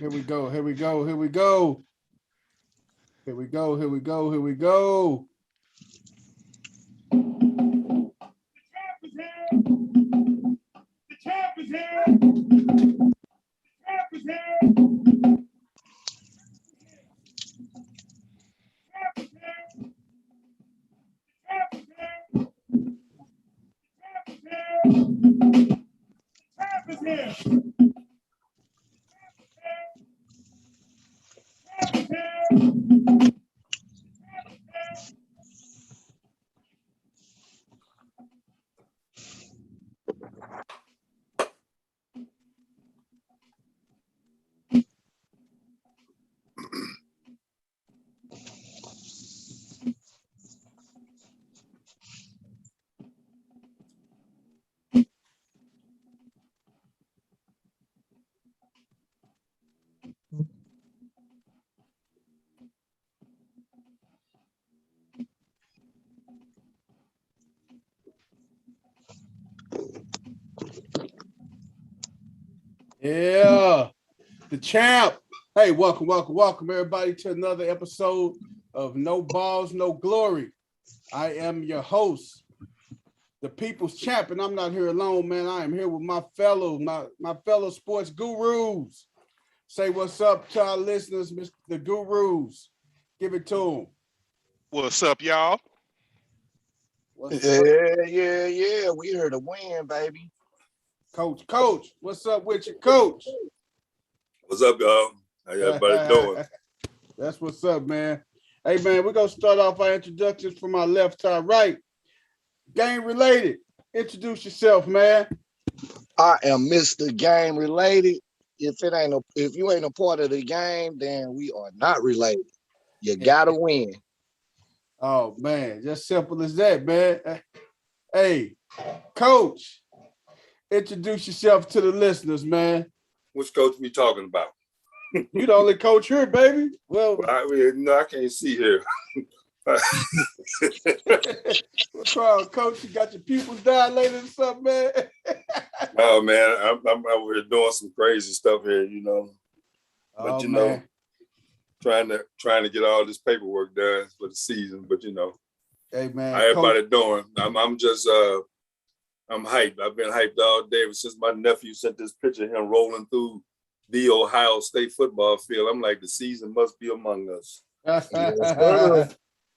Here we go. Here we go. Here we go. Here we go. Here we go. Here we go. The champ is here. The champ is here. The champ is here. The champ is here. The champ is here. Yeah, the champ. Hey, welcome, everybody, to another episode of No Balls, No Glory. I am your host, the people's champ, and I'm not here alone, man. I am here with my fellow sports gurus. Say what's up to our listeners, the gurus. Give it to them. What's up, y'all? Yeah. We here to win, baby. Coach, what's up with you, Coach? What's up, y'all? How everybody doing? That's what's up, man. Hey, man, we're going to start off our introductions from our left to our right. Game related. Introduce yourself, man. I am Mr. Game Related. If you ain't a part of the game, then we are not related. You gotta win. Oh, man, just simple as that, man. Hey, Coach. Introduce yourself to the listeners, man. Which coach we talking about? You the only coach here, baby. Well, I can't see here. What's wrong, Coach? You got your pupils dilated or something, man? Oh man, I'm over here doing some crazy stuff here, you know. But know, trying to get all this paperwork done for the season. But you know, hey man, how everybody doing? I'm just I'm hyped. I've been hyped all day ever since my nephew sent this picture of him rolling through the Ohio State football field. I'm like, the season must be among us.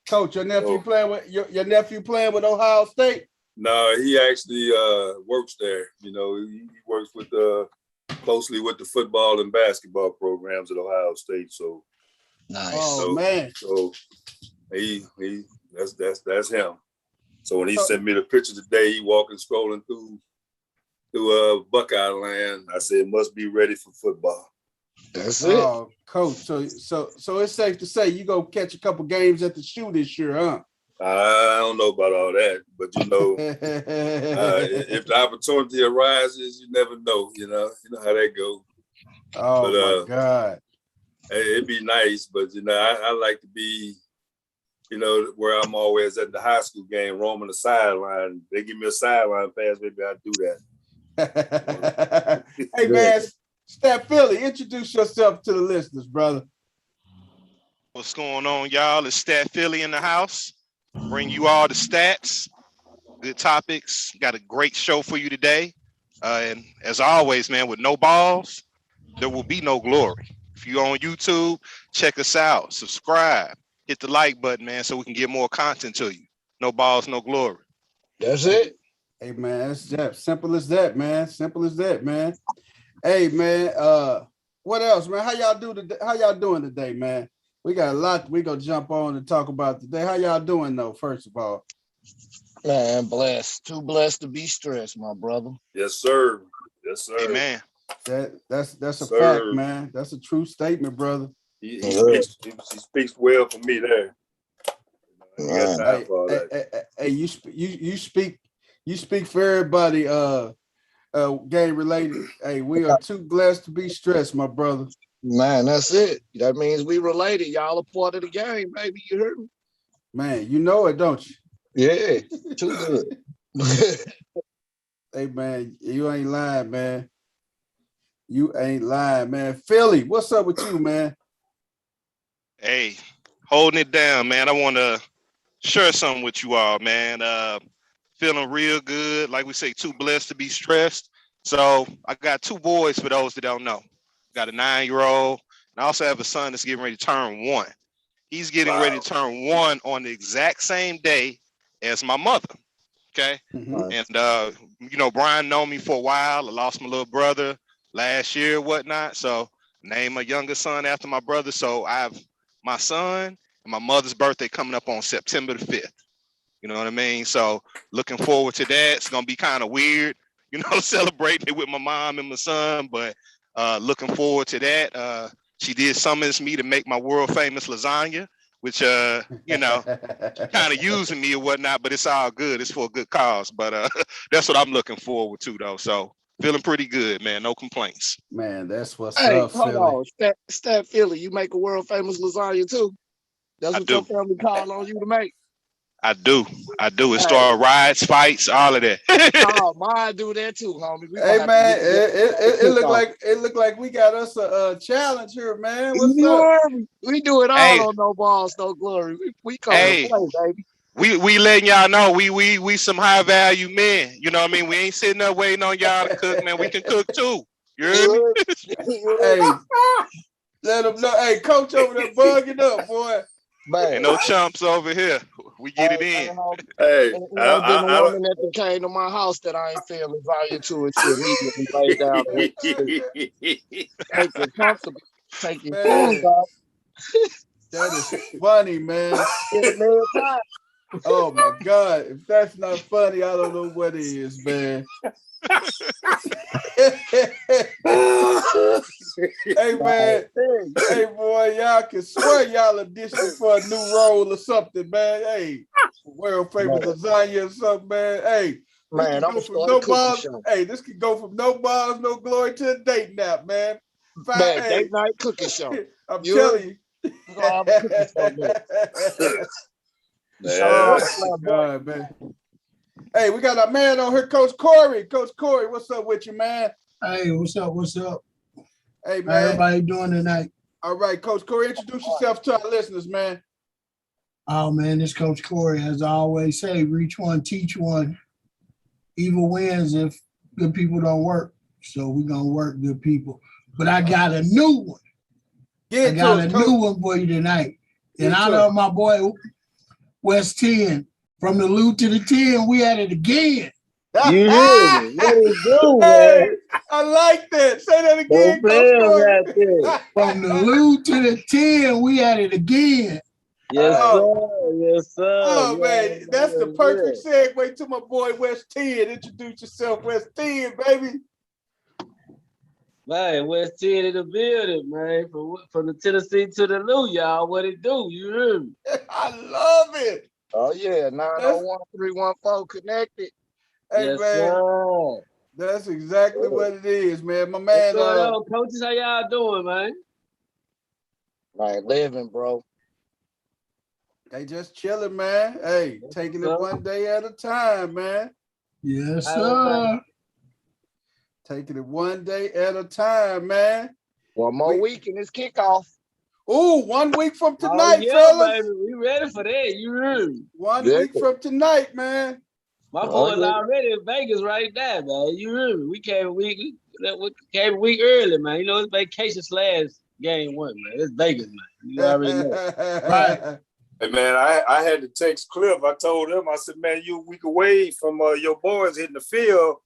Coach, your nephew playing with your nephew playing with Ohio State? No, he actually works there. You know, he works with closely with the football and basketball programs at Ohio State. So nice. Man. So he that's him. So when he sent me the picture today, he walking, scrolling through Buckeye land. I said, must be ready for football. That's it. Oh, Coach. So it's safe to say you go catch a couple games at the shoe this year, huh? I don't know about all that, but you know, if the opportunity arises, you never know. You know how that goes. Oh my God! It'd be nice, but you know, I like to be. You know, where I'm always at the high school game, roaming the sideline. They give me a sideline pass, maybe I'll do that. Hey, man, Stat Philly, introduce yourself to the listeners, brother. What's going on, y'all? It's Stat Philly in the house. Bring you all the stats, good topics. Got a great show for you today. And as always, man, with no balls, there will be no glory. If you're on YouTube, check us out, subscribe. Hit the like button, man, so we can get more content to you. No balls, no glory. That's it. Hey, man, it's just simple as that, man. Simple as that, man. Hey, man, what else, man? How y'all doing today, man? We got a lot we gonna jump on and talk about today. How y'all doing, though, first of all? Man, blessed. Too blessed to be stressed, my brother. Yes, sir. Yes, sir. Amen. That's a fact, man. That's a true statement, brother. He speaks well for me there. Hey, you speak for everybody. Game related. Hey, we are too blessed to be stressed, my brother. Man, that's it. That means we related. Y'all are part of the game, baby. You heard me? Man, you know it, don't you? Yeah, too good. Hey, man, you ain't lying, man. You ain't lying, man. Philly, what's up with you, man? Hey, holding it down, man. I want to share something with you all, man. Feeling real good. Like we say, too blessed to be stressed. So I got two boys for those that don't know. Got a 9-year-old, and I also have a son that's getting ready to turn 1. He's getting ready to turn 1 on the exact same day as my mother. Okay. Mhm. And Brian known me for a while. I lost my little brother last year, whatnot. So named my younger son after my brother. So I have my son and my mother's birthday coming up on September the 5th. You know what I mean? So looking forward to that. It's gonna be kind of weird, celebrating it with my mom and my son, but looking forward to that. She did summons me to make my world famous lasagna, which kind of using me or whatnot, but it's all good. It's for a good cause. But that's what I'm looking forward to, though. So feeling pretty good, man. No complaints. Man, that's what's Hey, up, hold Philly. on. Stat Philly, you make a world famous lasagna too? That's I what do. your family call on you to make? I do. It Hey. started riots, fights, all of that. Oh, mine do that too, homie. We Hey gonna have to man, get together. it looked like we got us a challenge here, man. What's You up? heard me. We do it all Hey. on No Balls, No Glory. We come Hey. to play, baby. We letting y'all know we some high value men. You know what I mean? We ain't sitting there waiting on y'all to cook, man. We can cook too. You heard me? Hey, let them know. Hey, coach over there bugging up, boy. Man. Ain't no chumps over here. We get it in. Hey, Ain't been a woman that came to my house that I ain't feel lasagna to, and she immediately laid down and went to sleep. Make it comfortable. Take your shoes off. That is funny, man. It's little time. Oh my God. If that's not funny, I don't know what is, man. Hey man, hey boy, y'all can swear y'all auditioning for a new role or something, man. Hey, world famous lasagna or something, man. Hey, man, I'm from no balls. Hey, this could go from no balls, no glory to a date nap, man. Man, date night cooking show. I'm telling you. We're gonna have a cooking show next. Oh God, man. Hey, we got a man on here, Coach Corey. Coach Corey, what's up with you, man? Hey, what's up? What's up? Hey, man. How everybody doing tonight? All right, Coach Corey, introduce yourself to our listeners, man. Oh, man, this Coach Corey, as I always say, reach one, teach one. Evil wins if good people don't work. So we're going to work good people. But I got a new one. I got a new one for you tonight. And I know my boy, West 10. From the loot to the 10, we at it again. You hear me? What he do, hey, man? I like that. Say that again, Coach Corey. From the loot to the 10, we at it again. Yes, sir. Yes, sir. Oh, man, that's the perfect segue to my boy West 10. Introduce yourself, West 10, baby. Man, West 10 in the building, man. From the Tennessee to the Lou, y'all. What it do? You hear me? I love it. Oh, yeah. 901-314 connected. Hey, yes, man. Sir. That's exactly what it is, man. My man. What's going on, coaches? How y'all doing, man? Like living, bro. They just chilling, man. Hey, taking it one day at a time, man. Yes, sir. Taking it one day at a time, man. One more week and it's kickoff. Ooh, 1 week from tonight, fellas. Baby. We ready for that. You heard me. 1 week from tonight, man. My boy's already in Vegas right now, man. You heard me. We came a week early, man. You know, it's vacation / game 1, man. It's Vegas, man. You already know. Right. Hey man, I had to text Cliff. I told him, I said, man, you a week away from your boys hitting the field.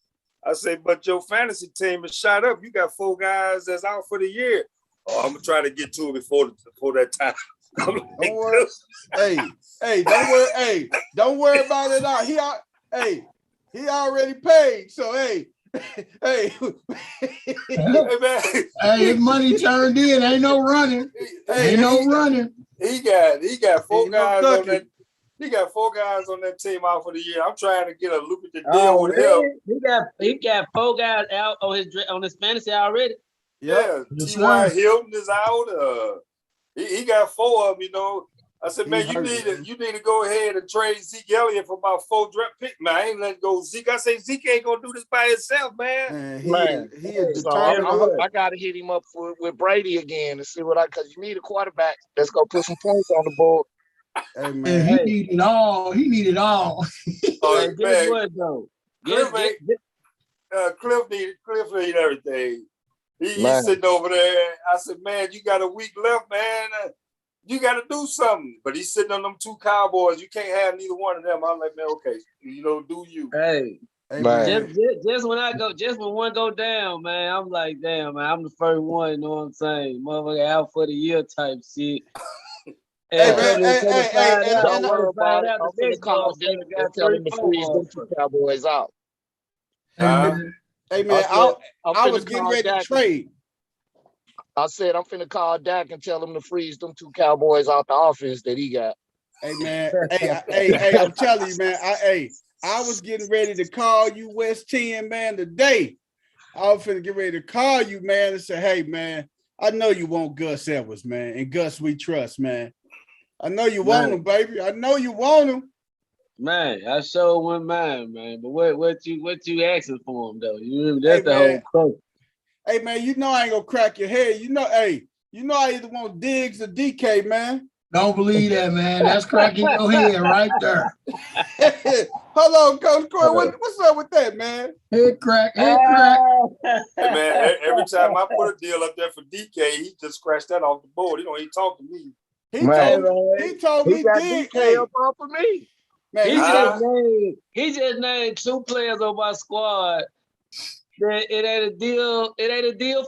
I said, but your fantasy team is shot up. You got 4 guys that's out for the year. Oh, I'm gonna try to get to it before that time. Don't worry. Hey, don't worry. Hey, don't worry about it all. He already paid. So hey. Hey, his money turned in. Ain't no running. Ain't no running. He got 4 guys on that. He got 4 guys on that team out for the year. I'm trying to get a lucrative deal with him. He got 4 guys out on his fantasy already. Yeah, T.Y. Hilton is out. He got 4 of them, you know. I said, man, you need to go ahead and trade Zeke Elliott for about 4 draft picks. Man, I ain't letting go Zeke. I say Zeke ain't gonna do this by himself, man. He is So determined. I got to hit him up with Brady again and see because you need a quarterback that's gonna put some points on the board. Hey man, he needed all. He needed all. Oh, Guess what though? Cliff need everything. He's sitting over there. I said, man, you got a week left, man. You got to do something. But he's sitting on them 2 Cowboys. You can't have neither one of them. I'm like, man, okay, do you? Hey, man. Just when one go down, man, I'm like, damn, man, I'm the first one. You know what I'm saying? Motherfucker out for the year type shit. Don't worry about it. I'm finna call Dak and tell him to freeze them 2 Cowboys out. Hey man, I was getting ready to trade. I said I'm finna call Dak and tell him to freeze them 2 Cowboys out the offense that he got. Hey man, hey, I'm telling you, man. I was getting ready to call you West 10, man, today. I was finna get ready to call you, man, and say, hey man, I know you want Gus Edwards, man, and Gus we trust, man. I know you want him, baby. I know you want him. Man, I sure wouldn't mind, man. But what you asking for him though? You remember that's the whole question. Hey man, I ain't gonna crack your head. I either want Diggs or DK, man. Don't believe that, man. That's cracking your head right there. Hold on, Coach Corey. What's up with that, man? Head crack. Hey man, every time I put a deal up there for DK, he just scratched that off the board. He don't even talk to me. He told me got Diggs DK up off of me. Man, he just named 2 players on my squad that it ain't a deal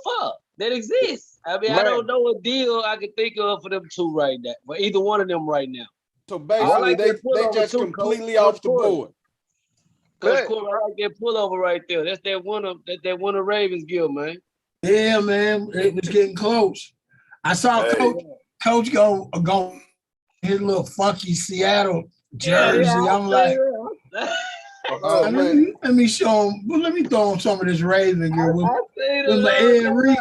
for that exists. I mean, I don't know a deal I can think of for them 2 right now, for either one of them right now. So basically, they just completely off the board. Coach Corey, I like that pullover right there. That's that one of Ravens Gill, man. Yeah, man, it was getting close. I saw Coach go his little funky Seattle jersey. I'm like, let me show him. Let me throw him some of this Raven gear with my Ed Reed.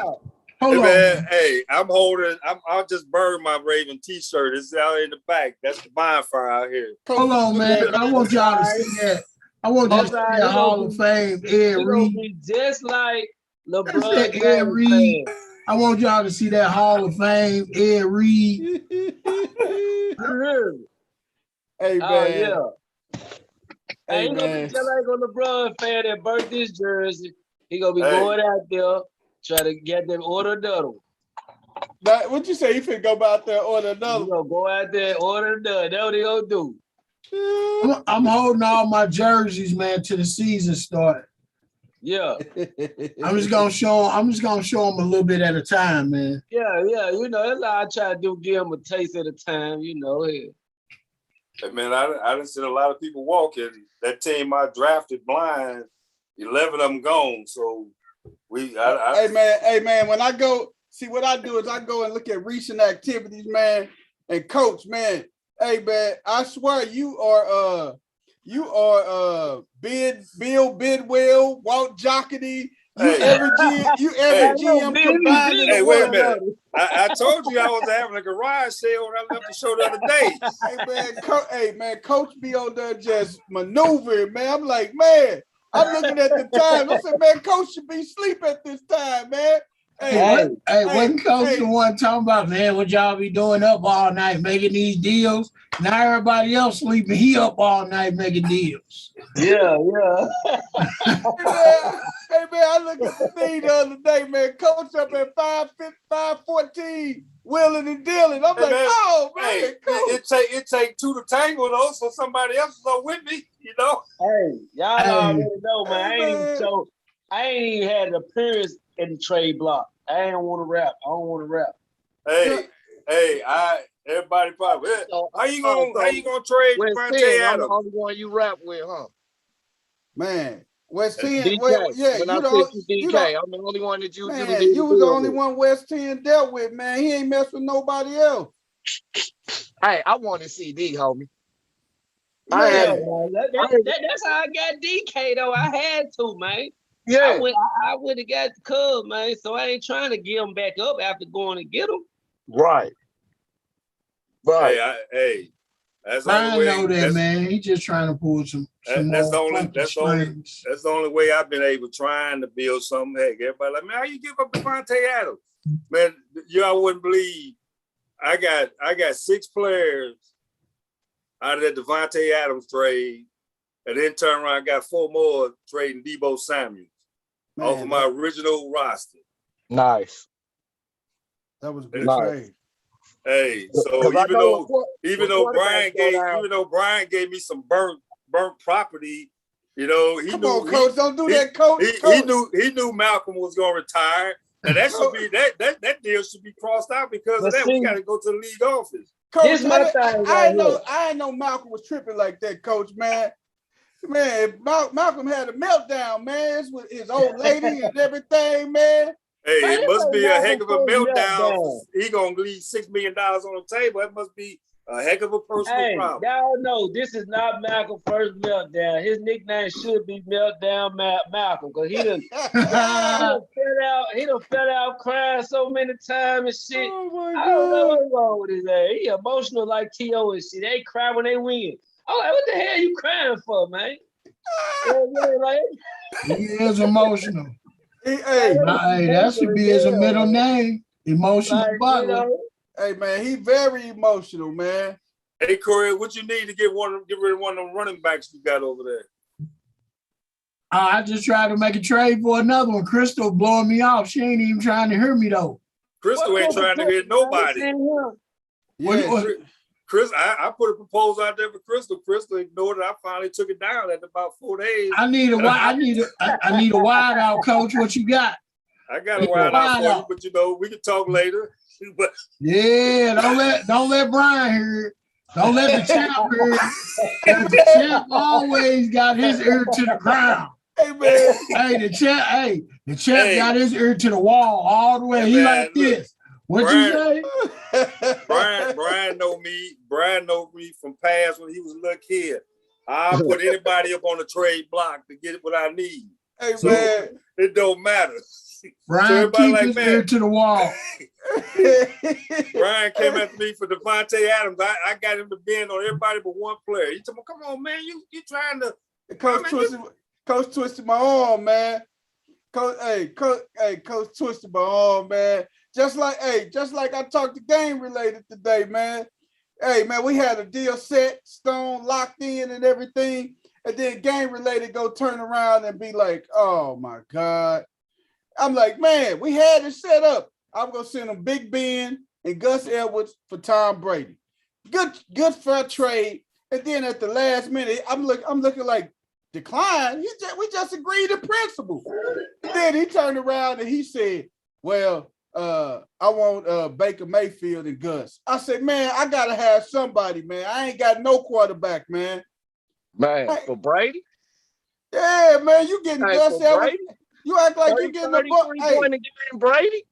Hold on. Man, hey, I'll just burn my Raven t-shirt. It's out in the back. That's the bonfire out here. Hold on, man. I want y'all to see that. I want you to see that Hall of Fame Ed Reed. Just like LeBron Ed Reed. I want y'all to see that Hall of Fame Ed Reed. Hey, man. Oh, yeah. Hey, he gonna be just like a LeBron fan that burnt this jersey. He gonna be going out there, try to get them order another one. What you say? You finna go out there and order another? He gonna go out there and order another. That's what he gonna do. I'm holding all my jerseys, man, till the season start. Yeah. I'm just gonna show them a little bit at a time, man. Yeah. That's how I try to do. Give them a taste at a time. Hey, man, I done seen a lot of people walking. That team I drafted blind, 11 of them gone. So hey man, when I go, see what I do is I go and look at recent activities, man, and coach, man. Hey man, I swear you are Bill Bidwell, Walt Jocketty, every GM combined. Hey, wait a minute. I told you I was having a garage sale when I left the show the other day. Hey man, coach be on there just maneuvering, man. I'm like, man, I'm looking at the time. I said, man, coach should be asleep at this time, man. Wasn't coach the one talking about, man, what y'all be doing up all night making these deals? Now everybody else sleeping, he up all night making deals. Yeah. Hey man, I looked at the thing the other day, man. Coach up at 5:14, wheeling and dealing. I'm like, man, oh man, it take 2 to tango though, so somebody else is up with me, Hey, y'all already know, man. I ain't even had an appearance in the trade block. I don't want to rap. Hey, everybody probably. How you gonna trade Devontae Adams? I'm the only one you rap with, huh? Man, West 10. DK. When I picked you, DK, I'm the only one that you was the only one West 10 dealt with, man. He ain't messed with nobody else. Hey, I wanted CD, homie. That's how I got DK though. I had to, man. Yeah, I would have got the Cub, man. So I ain't trying to get him back up after going to get him. Right. Right. That's the only I way. know that, man. He just trying to pull some That's the more only. funky That's the only. strings. That's the only way I've been able trying to build something. Heck, everybody like, man, how you give up Devontae Adams? Man, I wouldn't believe. I got 6 players out of that Devontae Adams trade, and then turn around, got 4 more trading Deebo Samuels off of my original roster. Nice. That was a good Nice. trade. Hey, so even though Brian gave me some burnt property, he Come knew, on, coach, don't do that, coach. He knew Malcolm was gonna retire, and that should be that deal should be crossed out because of that. We got to go to the league office. Coach, I know Malcolm was tripping like that, coach, man. Man, Malcolm had a meltdown, man. It's with his old lady and everything, man. Hey, Man, it must be a heck of a meltdown. meltdown. He gonna leave $6 million on the table. That must be a heck of a personal problem. Y'all know this is not Malcolm's first meltdown. His nickname should be Meltdown Malcolm, because he done fell out crying so many times and shit. Oh my I don't know God. what's wrong with his ass. He emotional like T.O. and shit. They cry when they win. I'm like, what the hell you crying for, man? He is emotional. Hey, That should be his middle name. Emotional Butler. Hey, man, he very emotional, man. Hey, Corey, what you need to get rid of one of them running backs you got over there? I just tried to make a trade for another one. Crystal blowing me off. She ain't even trying to hear me though. Crystal ain't trying to hear nobody. Yeah, Chris, I put a proposal out there for Crystal. Crystal ignored it. I finally took it down after about 4 days. I need a wide out, coach. What you got? I got a wide out for you, but we can talk later. But yeah, don't let Brian hear it. Don't let the champ hear it. The champ always got his ear to the ground. Hey, man. The champ got his ear to the wall all the way. He like this. What you say? Brian know me. Brian know me from past when he was a little kid. I'll put anybody up on the trade block to get what I need. Hey, man. It don't matter. Brian keep his ear to the wall. Brian came after me for Devontae Adams. I got him to bend on everybody but one player. He told me, come on, man, you trying to Coach twisted my arm, man. Coach twisted my arm, man. Just like I talked to game related today, man. Hey, man, we had a deal set, stone, locked in and everything. And then game related go turn around and be like, oh my God. I'm like, man, we had it set up. I'm gonna send them Big Ben and Gus Edwards for Tom Brady. Good fair trade. And then at the last minute, I'm looking like decline. We just agreed in principle. Then he turned around and he said, well, I want Baker Mayfield and Gus. I said, man, I gotta have somebody, man. I ain't got no quarterback, man. For Brady? Yeah, man, you getting Gus Edwards. You act like you getting a buck. Hey, Brady?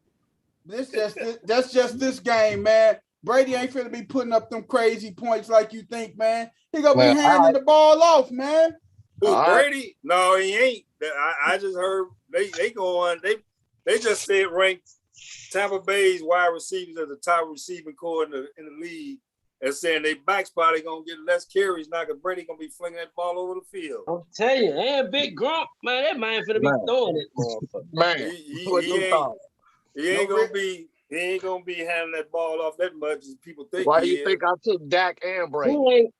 That's just this game, man. Brady ain't finna be putting up them crazy points like you think, man. He gonna be handing the ball off, man. Who, Brady? No, he ain't. I just heard they just said ranked Tampa Bay's wide receivers as the top receiving core in the league, and saying they back spot they gonna get less carries now because Brady gonna be flinging that ball over the field. I'm telling you, and Big Grump, man, that man finna be throwing it, motherfucker. Man, he ain't gonna be handing that ball off that much as people think. Why do you think I took Dak and Brady?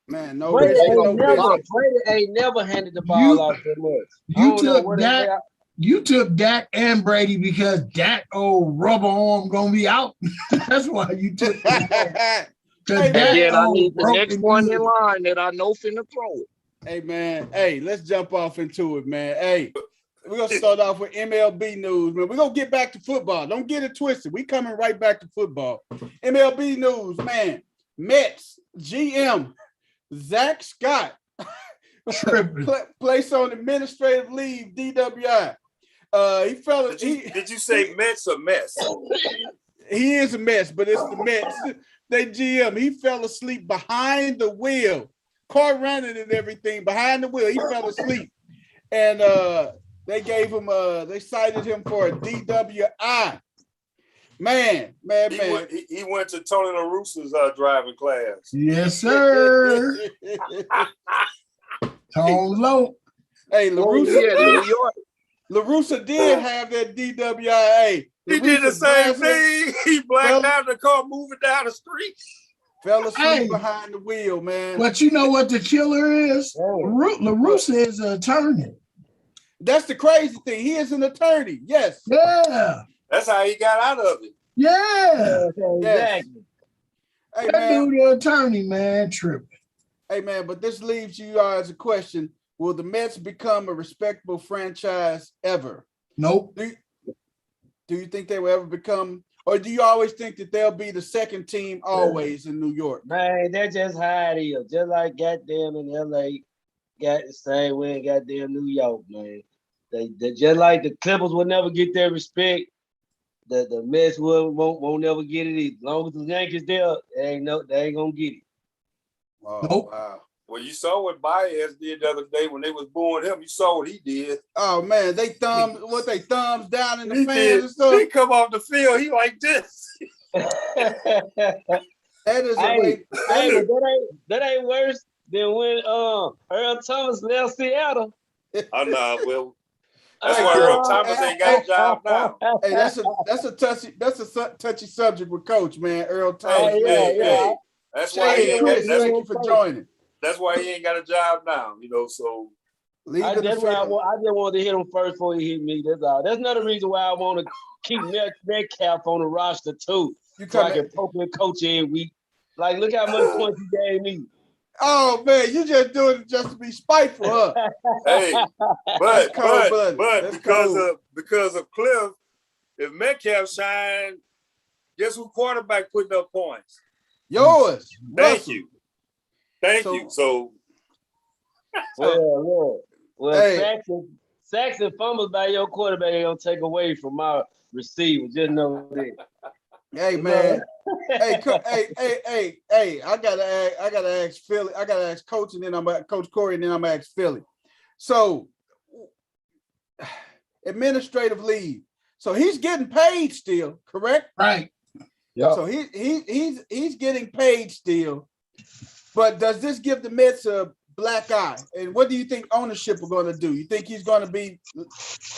Man, no, Brady ain't never handed the ball off that much. You took Dak and Brady because Dak old rubber arm gonna be out. That's why you took Dak. And then I need the next one in line that I know finna throw it. Hey, man. Hey, let's jump off into it, man. Hey, we're going to start off with MLB news, man. We're going to get back to football. Don't get it twisted. We coming right back to football. MLB news, man. Mets GM Zach Scott placed on administrative leave, DWI. Did you say Mets or mess? He is a mess, but it's the Mets. They GM. He fell asleep behind the wheel. Car running and everything behind the wheel. He fell asleep. And they gave him they cited him for a DWI. Man. He went to Tony La Russa's driving class. Yes, sir. Tone low. Hey, LaRussa in New York. LaRussa did have that DWIA. He did the same thing. He blacked out the car moving down the street. Fell asleep behind the wheel, man. But you know what the killer is? LaRussa is an attorney. That's the crazy thing. He is an attorney. Yes. Yeah. That's how he got out of it. Yeah. Exactly. Hey, That man. dude, the attorney, man, tripping. Hey, man, but this leaves you as a question. Will the Mets become a respectable franchise ever? Nope. Do you think they will ever become, or do you always think that they'll be the second team always in New York? Man, that's just how it is. Just like goddamn in LA, got the same way in goddamn New York, man. They just like the Clippers will never get their respect. The Mets won't never get it either. As long as the Yankees there, they ain't gonna get it. Oh, Nope. wow. Well, you saw what Baez did the other day when they was booing him. You saw what he did. Oh man, they thumbs down in the He fans did. and stuff. He come off the field, he like this. That is a Hey, way. that ain't worse than when Earl Thomas left Seattle. Oh no, well, that's Hey, why girl, Earl Thomas ain't got a job now. Hey, that's a touchy subject with Coach, man. Earl Thomas. Yeah. That's why he Hey, ain't Chris, got, thank you for joining. that's why he ain't got a job now. You know, so Leave it That's why I alone. just wanted to hit him first before he hit me. That's all. That's another reason why I want to keep Metcalf on the roster too, You so I come can poke and coach every week. Like, look how much points he gave me. Oh man, you just doing it just to be spiteful, huh? hey, That's but cold-blooded. but That's because of Cliff, if Metcalf shine, guess who quarterback putting up points? Yours. Thank Russell. you. Thank So- you. So Well, Hey. Saxon fumbles by your quarterback ain't gonna take away from my receiver. Just know that. Hey man. Hey, I gotta ask Philly. I gotta ask Coach, and then I'm at Coach Corey, and then I'm gonna ask Philly. So administrative leave. So he's getting paid still, correct? Right. Yeah. So he's getting paid still. But does this give the Mets a black eye? And what do you think ownership are going to do? You think he's going to be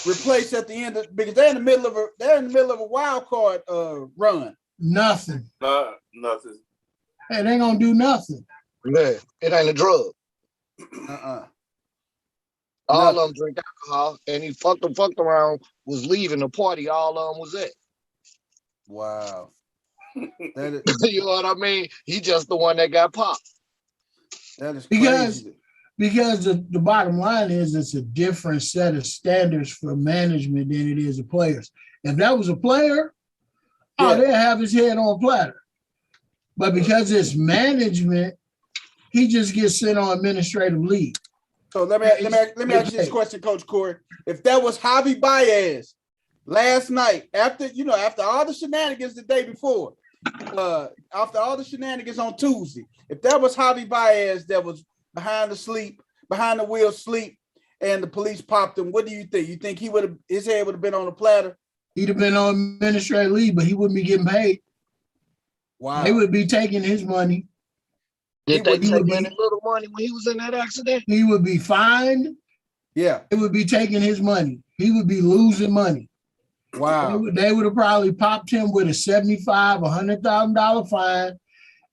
replaced at the end of, because they're in the middle of a wild card run. Nothing. nothing. Hey, they ain't gonna do nothing. Man, it ain't a drug. All of them drink alcohol, and he fucked around, was leaving the party. All of them was it. Wow. That is, You know what I mean? He just the one that got popped. that is Because- crazy. Because the bottom line is it's a different set of standards for management than it is the players. If that was a player, they'll have his head on a platter. But because it's management, he just gets sent on administrative leave. So let me ask you this question, Coach Corey. If that was Javi Baez last night, after all the shenanigans the day before, after all the shenanigans on Tuesday, if that was Javi Baez that was behind the wheel sleep, and the police popped him, what do you think? You think his head would have been on a platter? He'd have been on administrative leave, but he wouldn't be getting paid. Wow. They would be taking his money. Did they he take would be- any little money when he was in that accident? He would be fined. Yeah. They would be taking his money. He would be losing money. Wow. They would have probably popped him with a $75,000, $100,000 fine,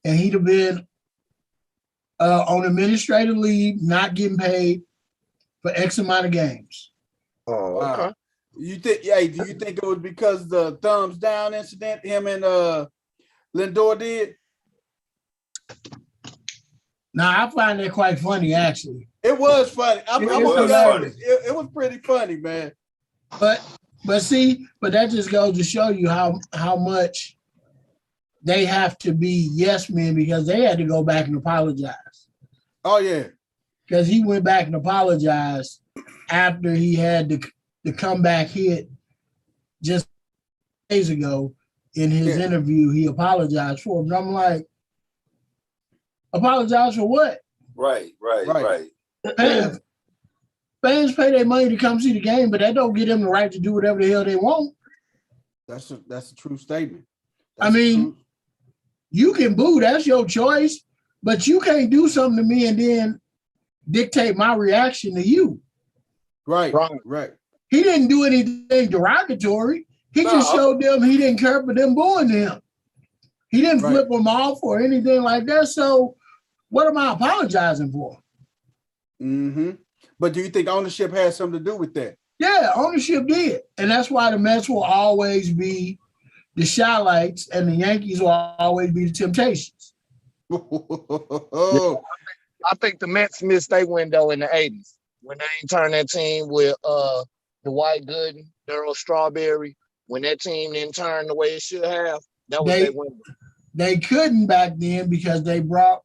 and he'd have been on administrative leave, not getting paid for X amount of games. Oh, Wow. okay. Do you think it was because the thumbs down incident him and Lindor did? Now, I find that quite funny, actually. It was funny. I'm It gonna was be funny. honest. It was pretty funny, man. But that just goes to show you how much they have to be yes men, because they had to go back and apologize. Oh yeah. Because he went back and apologized after he had the comeback hit just days ago. In his interview, he apologized for him. And I'm like, apologize for what? Right. Fans pay their money to come see the game, but that don't give them the right to do whatever the hell they want. That's a true statement. I mean, you can boo, that's your choice, but you can't do something to me and then dictate my reaction to you. Right. He didn't do anything derogatory. He just showed them he didn't care for them booing him. He didn't flip them off or anything like that. So what am I apologizing for? Mm-hmm. But do you think ownership has something to do with that? Yeah, ownership did. And that's why the Mets will always be the Shylights and the Yankees will always be the Temptations. I think the Mets missed their window in the 80s when they turned that team with Dwight Gooden, Darryl Strawberry. When that team didn't turn the way it should have, that was their window. They couldn't back then because they brought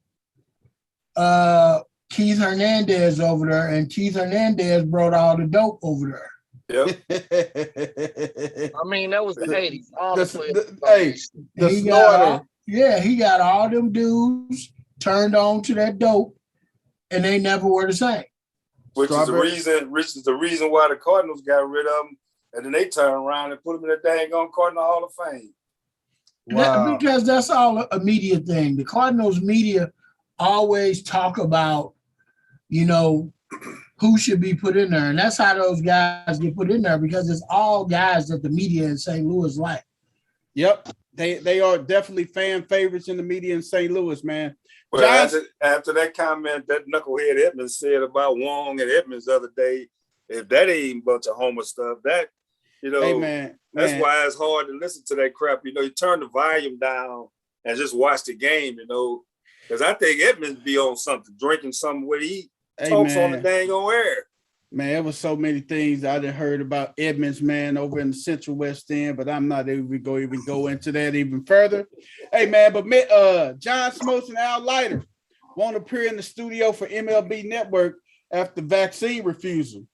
Keith Hernandez over there, and Keith Hernandez brought all the dope over there. Yep. I mean, that was the 80s. He got all them dudes turned on to that dope, and they never were the same. Which is the reason why the Cardinals got rid of them, and then they turned around and put them in the dang on Cardinal Hall of Fame. Wow. Because that's all a media thing. The Cardinals media always talk about, who should be put in there. And that's how those guys get put in there, because it's all guys that the media in St. Louis like. Yep. They are definitely fan favorites in the media in St. Louis, man. Well, after that comment that knucklehead Edmonds said about Wong and Edmonds the other day, if that ain't a bunch of homer stuff, that, hey, man, that's why it's hard to listen to that crap. You turn the volume down and just watch the game, because I think Edmonds be on something, drinking something where he talks on the dang on air. Man, there was so many things I done heard about Edmonds, man, over in the Central West End, but I'm not able to go into that even further. Hey, man, but John Smoltz and Al Leiter won't appear in the studio for MLB Network after vaccine refusal.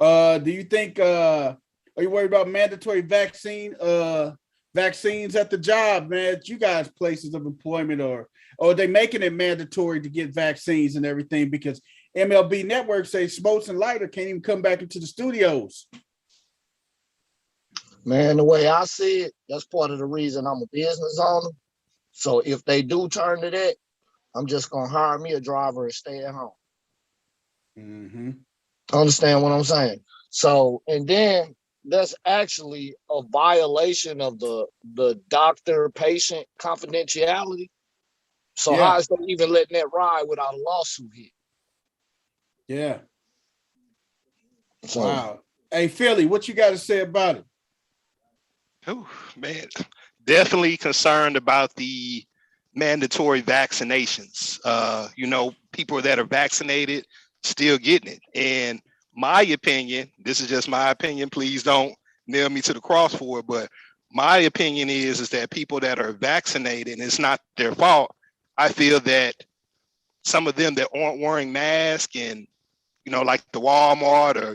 Do you think are you worried about mandatory vaccines at the job, man, at you guys' places of employment, or are they making it mandatory to get vaccines and everything? Because MLB Network says Smoltz and Leiter can't even come back into the studios. Man, the way I see it, that's part of the reason I'm a business owner. So if they do turn to that, I'm just going to hire me a driver and stay at home. Mm-hmm. Understand what I'm saying? So, and then that's actually a violation of the doctor-patient confidentiality. So how is they even letting that ride without a lawsuit here? Yeah. So, wow. Hey, Philly, what you got to say about it? Oh, man, definitely concerned about the mandatory vaccinations. People that are vaccinated still getting it. And my opinion, this is just my opinion, please don't nail me to the cross for it, but my opinion is that people that are vaccinated, and it's not their fault, I feel that some of them that aren't wearing masks and, like the Walmart or,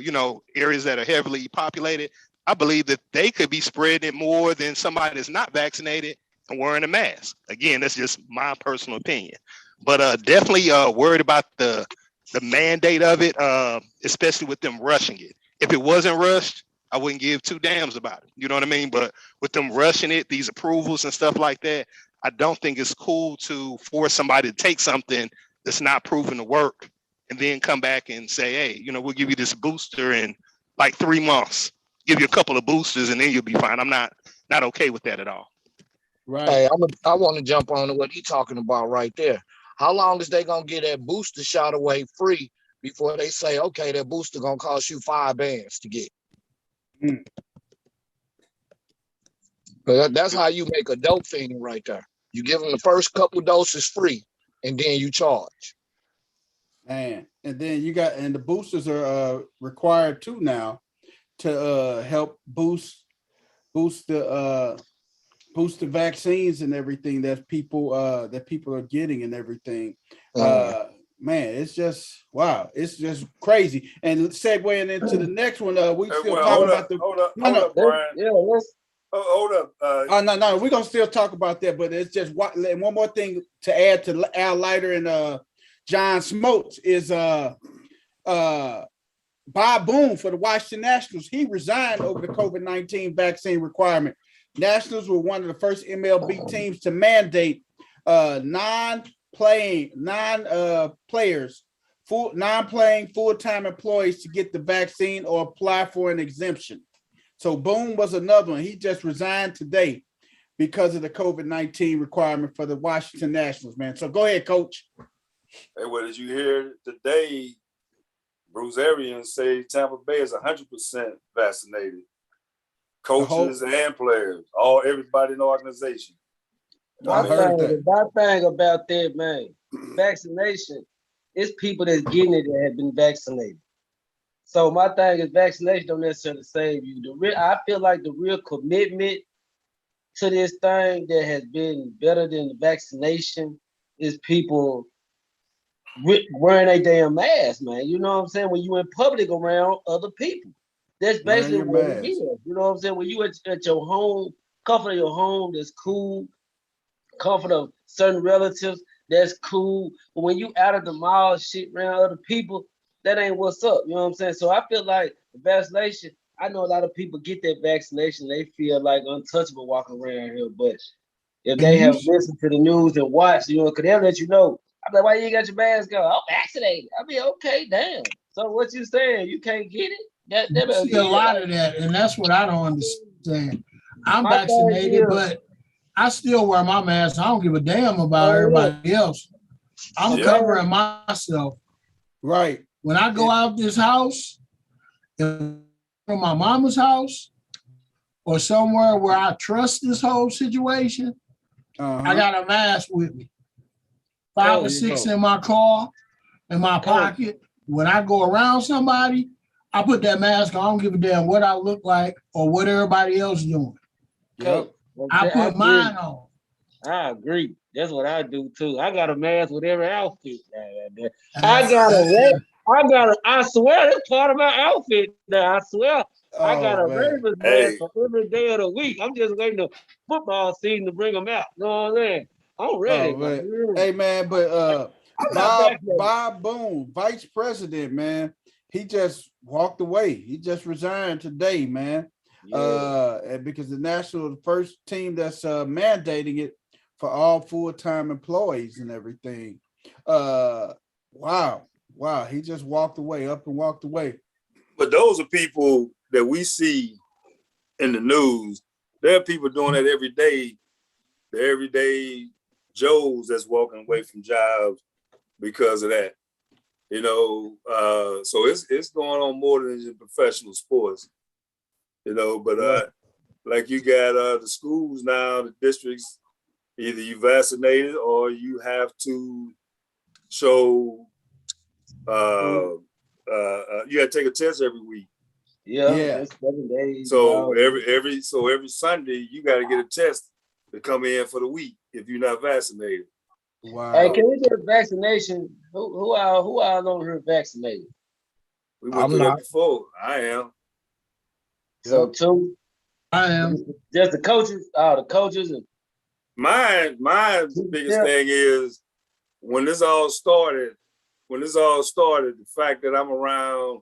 areas that are heavily populated, I believe that they could be spreading it more than somebody that's not vaccinated and wearing a mask. Again, that's just my personal opinion. But definitely worried about the mandate of it, especially with them rushing it. If it wasn't rushed, I wouldn't give two damns about it. You know what I mean? But with them rushing it, these approvals and stuff like that, I don't think it's cool to force somebody to take something that's not proven to work and then come back and say, hey, we'll give you this booster in like 3 months, give you a couple of boosters and then you'll be fine. I'm not okay with that at all. Right. Hey, I want to jump on what he's talking about right there. How long is they going to get that booster shot away free before they say, okay, that booster going to cost you $5 to get? But that's how you make a dope fiend right there. You give them the first couple doses free and then you charge. Man, and then the boosters are required too now to help boost the vaccines and everything that people are getting and everything. Man, it's just wow, it's just crazy. And segueing into the next one, we still talking about the hold up, Brian. Hold up. No, we're gonna still talk about that, but it's just one more thing to add to Al Leiter and John Smoltz is Bob Boone for the Washington Nationals. He resigned over the COVID-19 vaccine requirement. Nationals were one of the first MLB teams to mandate non-playing full-time employees to get the vaccine or apply for an exemption. So Boone was another one. He just resigned today because of the COVID-19 requirement for the Washington Nationals, man. So go ahead, Coach. Hey, what did you hear today? Bruce Arians say Tampa Bay is 100% vaccinated. Coaches and players, everybody in the organization. My thing about that, man, vaccination, it's people that's getting it that have been vaccinated. So my thing is vaccination don't necessarily save you. I feel like the real commitment to this thing that has been better than the vaccination is people wearing a damn mask, man. You know what I'm saying? When you in public around other people. That's basically what it is. You know what I'm saying? When you at your home, comfort of your home, that's cool. Comfort of certain relatives, that's cool. But when you out of the mall, shit around other people, that ain't what's up. You know what I'm saying? So I feel like the vaccination, I know a lot of people get that vaccination, they feel like untouchable walking around here. But if they have listened to the news and watched, you know, because they'll let you know. I'm like, why you ain't got your mask on? I'm vaccinated. I mean, okay, damn. So what you saying? You can't get it? You see a lot of that, and that's what I don't understand. I'm vaccinated, but I still wear my mask. I don't give a damn about everybody else. I'm covering myself. Right. When I go out this house, from my mama's house, or somewhere where I trust this whole situation, I got a mask with me. 5 or 6 in my car, in my pocket. When I go around somebody, I put that mask on. I don't give a damn what I look like or what everybody else is doing. Yep. I put mine on. I agree. That's what I do too. I got a mask with every outfit. I swear that's part of my outfit now. I swear. I got a Ravens mask for every day of the week. I'm just waiting to football season to bring them out. You know what I'm saying? I'm ready. Hey man, but Bob Boone, vice president, man, he just walked away. He just resigned today, man. And because the Nationals, the first team that's mandating it for all full-time employees and everything. Wow. He just walked away, up and walked away. But those are people that we see in the news. There are people doing that every day. The everyday Joes that's walking away from jobs because of that. You know, so it's going on more than just professional sports. You know, but like you got the schools now, the districts, either you vaccinated or you have to show you got to take a test every week. Yeah. 7 days. So every Sunday you got to get a test to come in for the week if you're not vaccinated. Wow. Hey, can we get a vaccination? Who are over here vaccinated? We went through that before. I am. So two. I am. Just the coaches. The coaches. And my biggest thing is when this all started, the fact that I'm around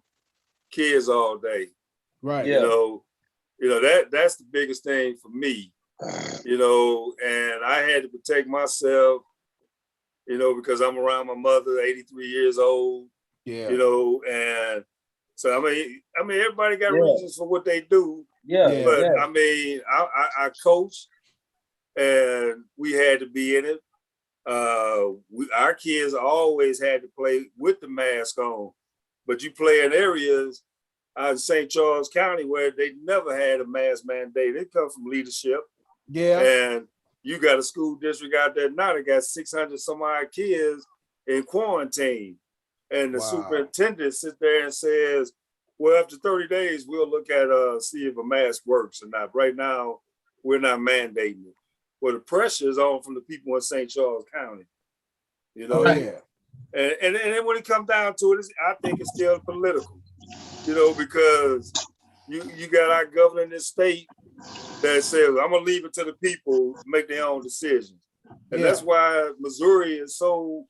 kids all day. Right. You know that's the biggest thing for me. You know, and I had to protect myself, you know, because I'm around my mother, 83 years old. Yeah. You know, and so I mean everybody got reasons for what they do. Yeah. But I mean, I coach and we had to be in it. Our kids always had to play with the mask on, but you play in areas in St. Charles County where they never had a mask mandate. It comes from leadership. Yeah. And you got a school district out there now that got 600 some odd kids in quarantine. And the superintendent sits there and says, well, after 30 days, we'll look at see if a mask works or not. Right now, we're not mandating it. Well, the pressure is on from the people in St. Charles County. You know? And then when it comes down to it, I think it's still political. You know, because you got our governor in this state that says, I'm going to leave it to the people to make their own decisions. And that's why Missouri is so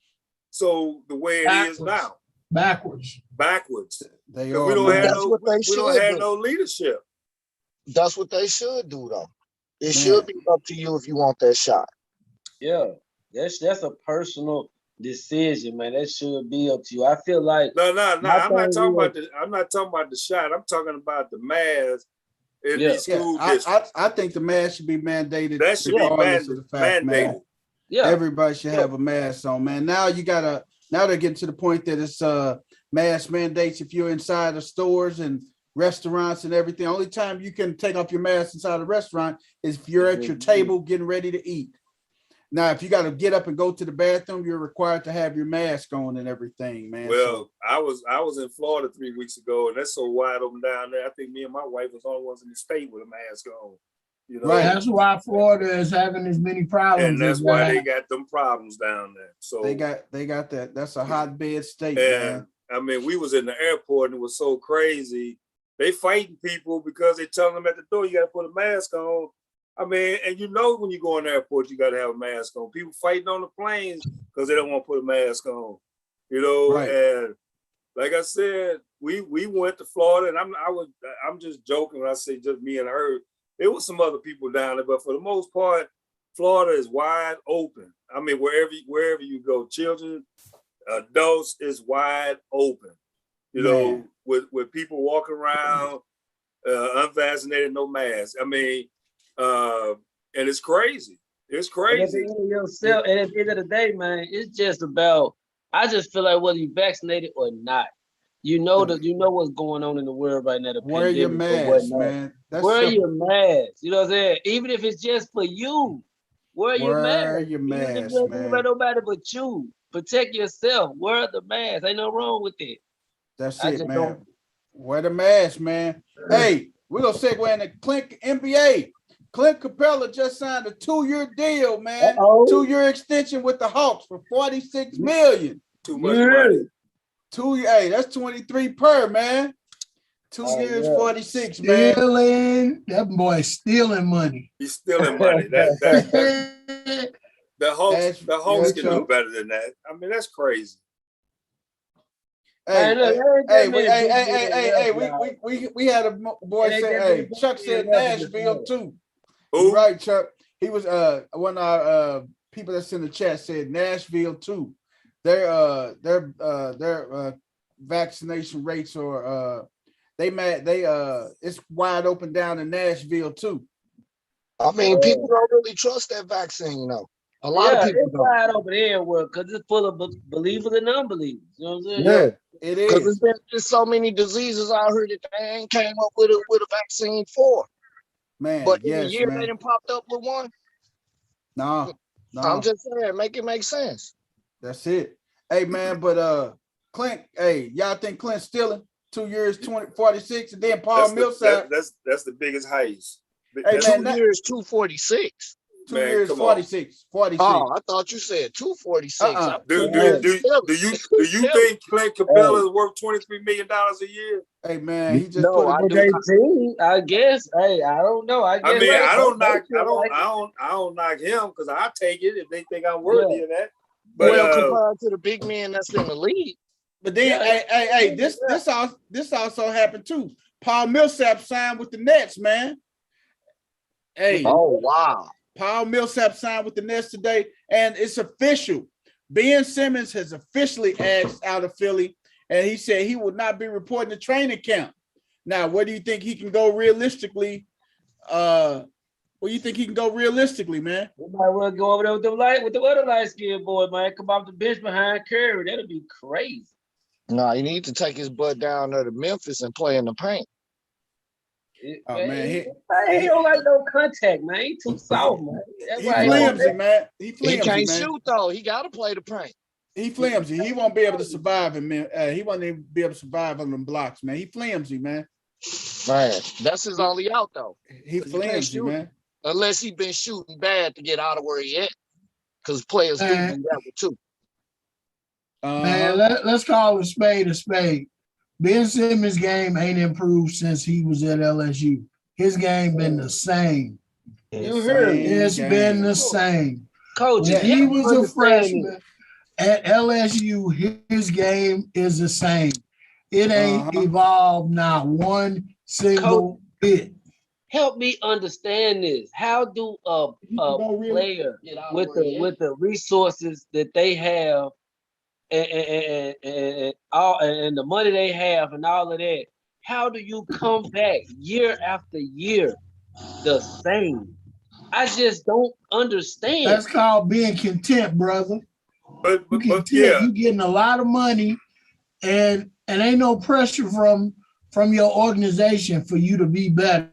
the way it is now. Backwards. We don't have no leadership. That's what they should do, though. It should be up to you if you want that shot. Yeah, that's a personal decision, man. That should be up to you. I feel like No. I'm not talking about the shot. I'm talking about the mask in these school districts. I think the mask should be mandated. That should be regardless of the fact, mandated. Man. Yeah, Everybody should have a mask on, man. Now they're getting to the point that it's mask mandates if you're inside the stores and restaurants and everything. Only time you can take off your mask inside a restaurant is if you're at your table getting ready to eat. Now, if you got to get up and go to the bathroom, you're required to have your mask on and everything, man. Well, I was in Florida 3 weeks ago, and that's so wide open down there. I think me and my wife was the only ones in the state with a mask on. You know? Right. That's why Florida is having as many problems. And that's why they got them problems down there. So they got that. That's a hotbed state, and, man. I mean, we was in the airport and it was so crazy. They fighting people because they telling them at the door, you got to put a mask on. I mean, and you know when you go in the airport, you got to have a mask on. People fighting on the planes because they don't want to put a mask on. You know, right. And like I said, we went to Florida, and I'm just joking when I say just me and her. There was some other people down there, but for the most part, Florida is wide open. I mean, wherever you go, children, adults, is wide open. You know, with people walking around unvaccinated, no mask. I mean, and it's crazy. It's crazy. And at the end of the day, man, it's just about. I just feel like whether you're vaccinated or not, you know what's going on in the world right now. Wear your mask, man. Wear your mask. You know what I'm saying? Even if it's just for you, wear your mask. Wear your mask, man. By nobody but you. Protect yourself. Wear the mask. Ain't no wrong with it. That's it, man. Wear the mask, man. Hey, we're gonna segue into Clint NBA. Clint Capella just signed a 2-year deal, man. 2-year extension with the Hawks for $46 million. Too much money. 2 years, hey, that's 23 per, man. 2 years, 46, man. That boy stealing money. He's stealing money. The Hawks can do better than that. I mean, that's crazy. Hey, we had a boy say, hey, Chuck said Nashville too. Who? Right, Chuck. He was one of our people that's in the chat said Nashville too. Their vaccination rates are it's wide open down in Nashville too. I mean, people don't really trust that vaccine, though. A lot of people it's wide open everywhere because it's full of believers and unbelievers. You know what I'm saying? Yeah, it is. Because there's so many diseases out here that they ain't came up with a vaccine for. Man, but in a year they done popped up with one. No. I'm just saying, make it make sense. That's it. Hey, man, but Clint, hey, y'all think Clint's stealing 2 years, 46, and then Paul Millsap. That's the biggest heist. Hey, man, 2 years, 246. 2 years, 46. Oh, I thought you said 246. Do you think Clint Capella is worth $23 million a year? Hey, man, he just I guess. Hey, I don't know. I mean, I don't knock him because I take it if they think I'm worthy of that. But compared to the big men that's in the league. But then, hey, this also happened too. Paul Millsap signed with the Nets, man. Hey. Oh, wow. Paul Millsap signed with the Nets today, and it's official. Ben Simmons has officially asked out of Philly, and he said he will not be reporting to training camp. Now, where do you think he can go realistically? Where do you think he can go realistically, man? We might well go over there with the other light-skinned boy, man. Come off the bench behind Curry. That'll be crazy. No, he needs to take his butt down there to Memphis and play in the paint. Oh, man, he don't like no contact, man. He too soft, man. He flimsy, man. He can't shoot though. He got to play the paint. He flimsy. He won't be able to survive he won't even be able to survive on them blocks, man. He flimsy, man. Man, that's his only out though. He flimsy, man. Unless he been shooting bad to get out of where he at, because players do that too. Man, let's call a spade a spade. Ben Simmons' game ain't improved since he was at LSU. His game been the same. You heard me. It's been the same. Coach, he was a freshman at LSU. His game is the same. It ain't evolved not one single bit. help me understand this. How do a player with the resources that they have and the money they have and all of that, how do you come back year after year the same? I just don't understand. That's called being content, brother. But You getting a lot of money, and ain't no pressure from your organization for you to be better.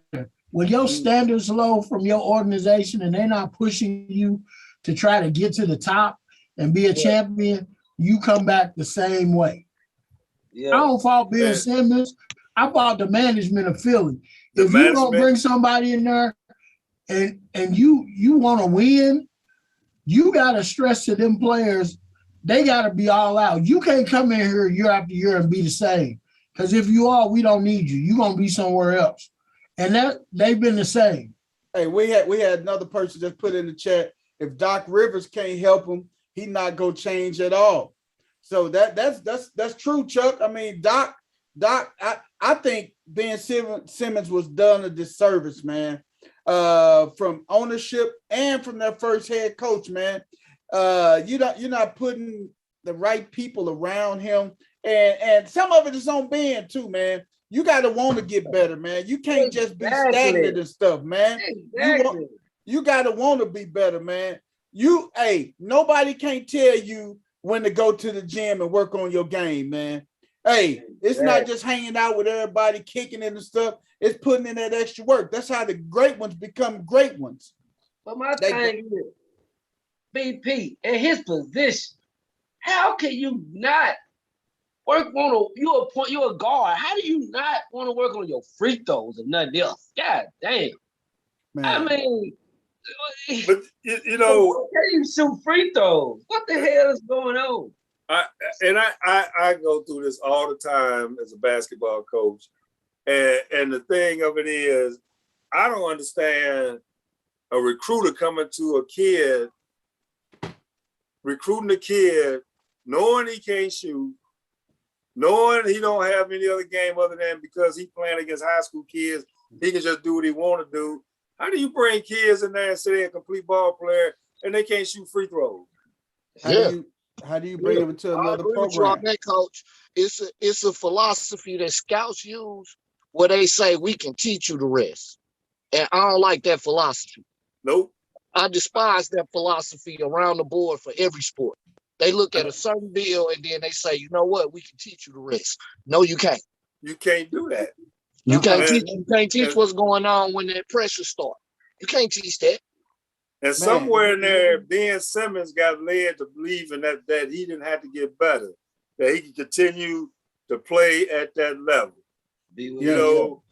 When your standards low from your organization and they're not pushing you to try to get to the top and be a champion, you come back the same way. I don't fault Ben Simmons. I fault the management of Philly. If you're gonna bring somebody in there and you want to win, you gotta stress to them players, they gotta be all out. You can't come in here year after year and be the same. Because if you are, we don't need you. You're gonna be somewhere else. And that they've been the same. Hey, we had another person just put in the chat. If Doc Rivers can't help him, he not gonna change at all. So that's true, Chuck. I mean, Doc, I think Ben Simmons was done a disservice, man. From ownership and from their first head coach, man. You're not putting the right people around him, and some of it is on Ben too, man. You got to want to get better, man. You can't just be stagnant and stuff, man. You got to want to be better, man. Nobody can't tell you when to go to the gym and work on your game, man. Hey, it's not just hanging out with everybody, kicking it and stuff. It's putting in that extra work. That's how the great ones become great ones. But my thing is, BP, in his position, how can you not work on you're a guard? How do you not want to work on your free throws and nothing else? God damn. Man. I mean, but you know, how do you shoot free throws? What the hell is going on? I go through this all the time as a basketball coach. And the thing of it is, I don't understand a recruiter coming to a kid, recruiting a kid, knowing he can't shoot, knowing he don't have any other game other than because he's playing against high school kids, he can just do what he want to do. How do you bring kids in there and say they're a complete ball player and they can't shoot free throws? How do you bring them into another program? With you on that, coach. It's a philosophy that scouts use where they say we can teach you the rest. And I don't like that philosophy. Nope. I despise that philosophy around the board for every sport. They look at a certain deal and then they say, you know what, we can teach you the rest. No, you can't. You can't do that. You can't teach what's going on when that pressure starts. You can't teach that. And somewhere in there, Ben Simmons got led to believing that he didn't have to get better, that he could continue to play at that level. So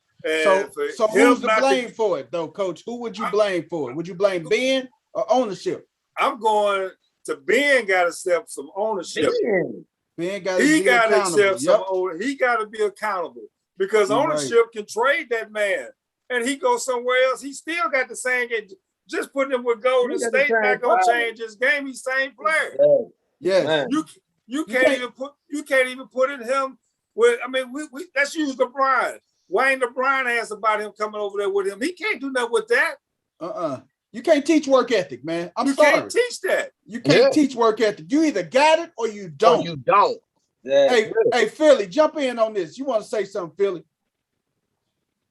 who's to blame for it, though, Coach? Who would you blame for it? Would you blame Ben or ownership? I'm going to Ben. Got to accept some ownership. Ben got to accept some ownership. He got to be accountable because ownership can trade that man, and he goes somewhere else. He still got the same game. Just putting him with Golden State not gonna change his game. He's same player. Yes. You can't even put in him with. I mean, we let's use LeBron. Wayne LeBron asked about him coming over there with him. He can't do nothing with that. You can't teach work ethic, man. I'm sorry. You can't teach that. You can't teach work ethic. You either got it or you don't. Yeah. Hey, Philly, jump in on this. You want to say something, Philly?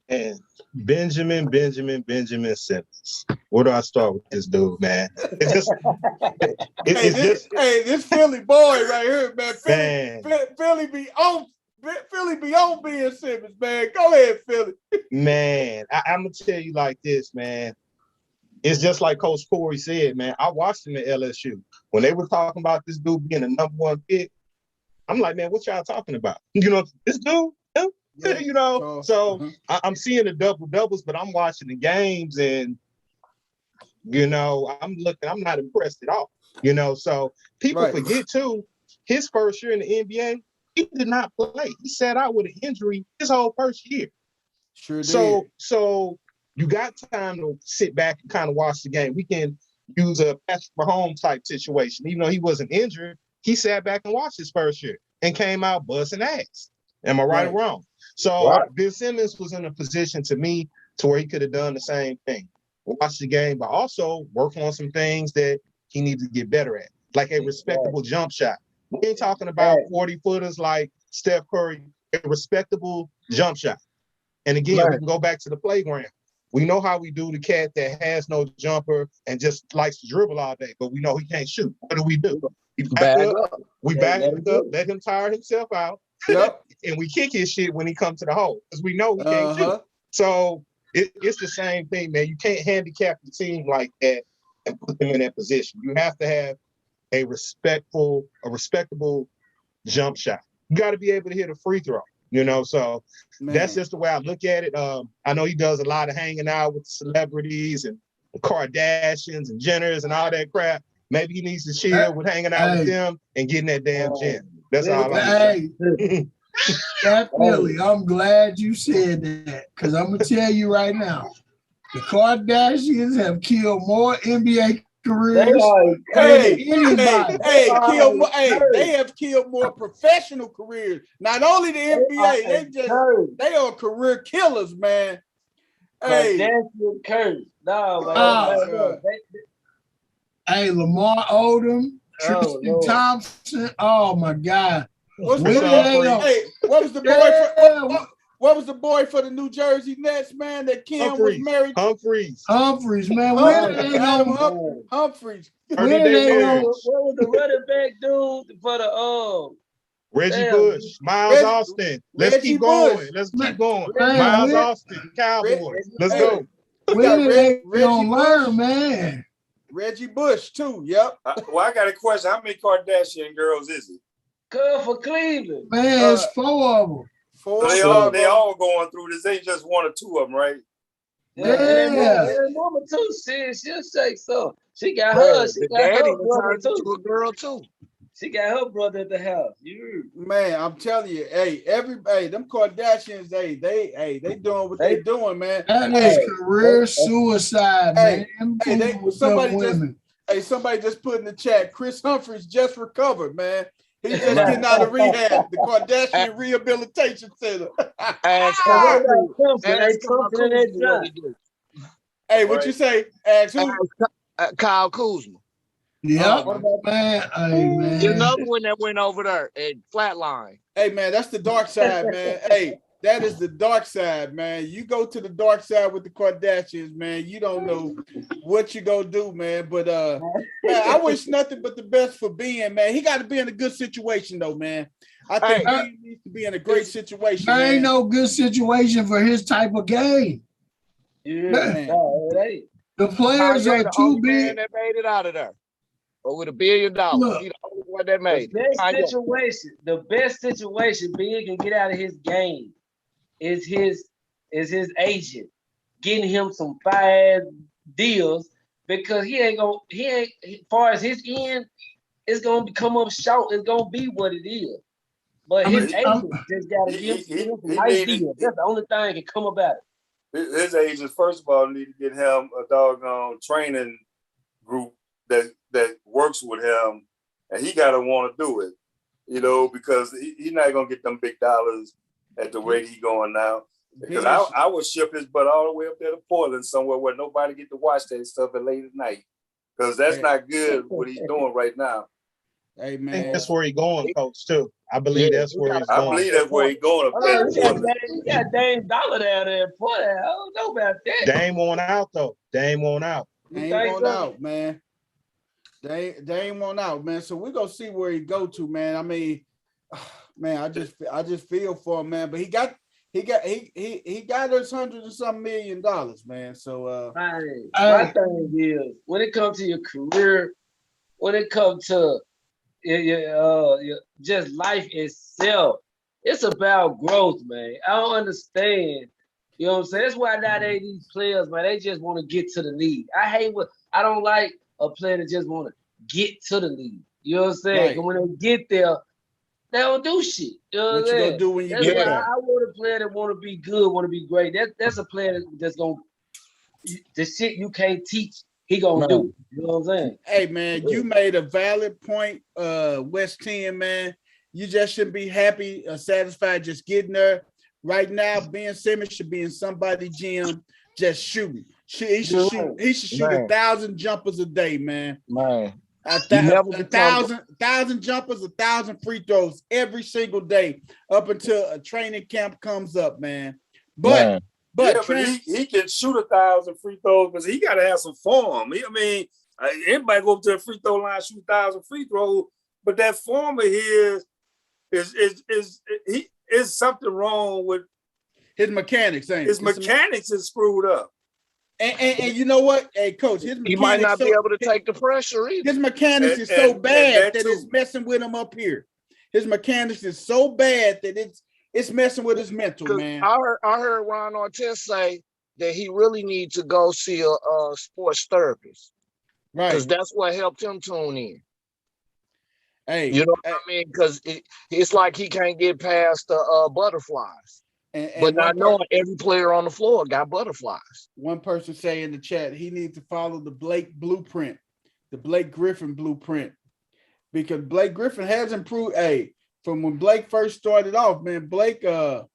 And Benjamin Simmons. Where do I start with this dude, man? This Philly boy right here, man. Philly be on Ben Simmons, man. Go ahead, Philly. Man, I'm gonna tell you like this, man. It's just like Coach Corey said, man. I watched him at LSU when they were talking about this dude being a #1 pick. I'm like, man, what y'all talking about? You know, this dude. Yeah. You know, I'm seeing the doubles, but I'm watching the games and, you know, I'm not impressed at all. You know, so people forget too, his first year in the NBA, he did not play. He sat out with an injury his whole first year. Sure did. So you got time to sit back and kind of watch the game. We can use a Patrick Mahomes type situation. Even though he wasn't injured, he sat back and watched his first year and came out busting ass. Am I right or wrong? So Ben Simmons was in a position to me to where he could have done the same thing. Watch the game, but also work on some things that he needs to get better at, like a respectable jump shot. We ain't talking about 40-footers like Steph Curry, a respectable jump shot. And again, we can go back to the playground. We know how we do the cat that has no jumper and just likes to dribble all day, but we know he can't shoot. What do? We back up. We back up, let him tire himself out, and we kick his shit when he comes to the hole because we know he can't shoot. So it's the same thing, man. You can't handicap the team like that and put them in that position. You have to have a respectable jump shot. You got to be able to hit a free throw, so that's just the way I look at it. I know he does a lot of hanging out with celebrities and Kardashians and Jenners and all that crap. Maybe he needs to chill with hanging out with them and getting that damn gym. That's all I'm saying. Definitely. I'm glad you said that because I'm going to tell you right now, the Kardashians have killed more NBA careers. They have killed more professional careers. Not only the NBA, they are career killers, man. Hey, Lamar Odom, Tristan Thompson. Oh my God. What was the boy for the New Jersey Nets, man? That Kim was married. Humphreys, man. Humphreys. What was the running back dude for the Reggie Bush, Miles Austin. Let's keep going. Miles Austin, Cowboys. Let's go. Reggie Bush, man. Reggie Bush too. Yep. Well, I got a question. How many Kardashian girls is it? For Cleveland. Man, it's 4 of them. So they all going through this. Ain't just 1 or 2 of them, right? And mama too. She'll say so. She got her. She got her brother too. A girl too. She got her brother at the house. Man, I'm telling you, them Kardashians, they doing what they doing, man. That is career suicide, man. Somebody just put in the chat, Chris Humphries just recovered, man. He's just getting out of rehab, the Kardashian Rehabilitation Center. What you say? Ask who? Kyle Kuzma. Yeah, man. Hey, man. There's another one that went over there at Flatline. Hey, man, that's the dark side, man. That is the dark side, man. You go to the dark side with the Kardashians, man. You don't know what you gonna do, man. But man, I wish nothing but the best for Ben, man. He got to be in a good situation, though, man. I think Ben needs to be in a great situation. There ain't no good situation for his type of game. Yeah, the players are too big. That made it out of there. Or with $1 billion. He the only one that made it. The best situation Ben can get out of his game is his agent getting him some fire deals because he ain't as far as his end, it's gonna come up short. It's gonna be what it is. But his agent just gotta give him some nice deals. That's the only thing that can come about it. His agents, first of all, need to get him a doggone training group that works with him, and he gotta want to do it, because he's not gonna get them big dollars at the rate he going now. Because I would ship his butt all the way up there to Portland somewhere where nobody get to watch that stuff at late at night. Because that's not good what he's doing right now. Hey, man. I think that's where he's going, Coach, too. I believe that's where he's going. I believe that's where he's going. You got Dame Dollar down there in Portland. I don't know about that. Dame won't out, though. Dame won't out. Dame won't out, man. Dame won't out, man. So we're gonna see where he go to, man. I mean, man, I just feel for him, man. But he got us $100 and some million, man. So my thing is, when it comes to your career, when it comes to your just life itself, it's about growth, man. I don't understand. You know what I'm saying? That's why nowadays these players, man, they just want to get to the league. I don't like a player that just want to get to the league. You know what I'm saying? Right. And when they get there, they don't do shit. You know what you gonna do when you get there? I want a player that want to be good, want to be great. That's a player that's gonna the shit you can't teach. He gonna do. You know what I'm saying? Hey, man, you made a valid point, West 10, man. You just should be happy, satisfied, just getting there. Right now, Ben Simmons should be in somebody's gym just shooting. He should shoot 1,000 jumpers a day, man. Man. A thousand jumpers, 1,000 free throws every single day up until a training camp comes up, man. But he can shoot 1,000 free throws, but he got to have some form. Everybody go up to the free throw line, shoot 1,000 free throws, but that form of his is something wrong with his mechanics. His mechanics is screwed up. And you know what? Hey, coach, he might not be able to take the pressure either. His mechanics is so bad that it's messing with him up here. His mechanics is so bad that it's messing with his mental, man. I heard Ron Artest say that he really needs to go see a sports therapist. Right. Because that's what helped him tune in. Hey, you know what I mean? Because it's like he can't get past the butterflies. But I know every player on the floor got butterflies. One person say in the chat he needs to follow the Blake blueprint, the Blake Griffin blueprint, because Blake Griffin has improved. Hey, from when Blake first started off, man, Blake has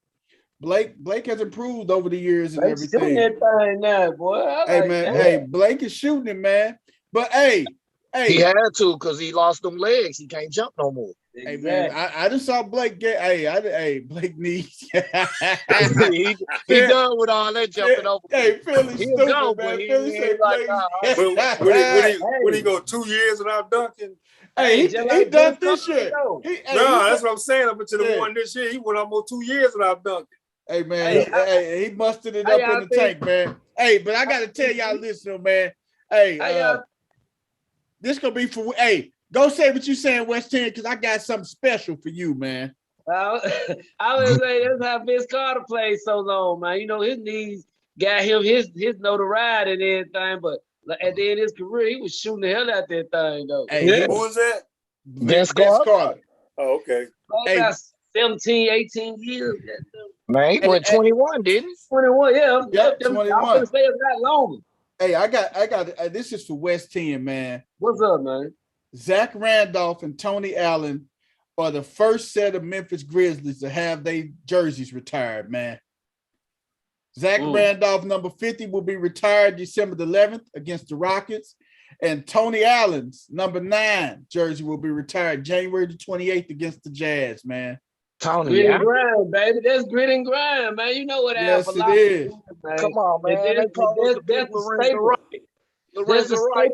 improved over the years and everything. Shooting that thing now, boy. Hey, Blake is shooting it, man. But hey, he had to because he lost them legs. He can't jump no more. Hey man, I just saw Blake get. Blake needs. he done with all that jumping over. Hey, Philly stupid, go, man. Philly say like, when he go 2 years without dunking. Hey, he done this year. That's what I'm saying. Up until the one this year, he went almost 2 years without dunking. Hey man, he mustered it up in the tank, man. Hey, but I gotta tell y'all, listen, man. Hey, this gonna be for go say what you saying, West End, because I got something special for you, man. I would say that's how Vince Carter played so long, man. You know, his knees got him his notoriety and everything, but at the end of his career, he was shooting the hell out that thing, though. Hey, who was that? Vince Carter. Oh, okay. About 17, 18 years. Man, he went 21, didn't he? 21, yeah. Yep, 21. I'm gonna say it's not longer. Hey, I got this is for West 10, man. What's up, man? Zach Randolph and Tony Allen are the first set of Memphis Grizzlies to have their jerseys retired, man. Zach Randolph, number 50, will be retired December the 11th against the Rockets. And Tony Allen's number 9 jersey will be retired January the 28th against the Jazz, man. Grit and grind, baby. That's grit and grind, man. You know what Yes, it is. Come on, man. That's Lorenzo Wright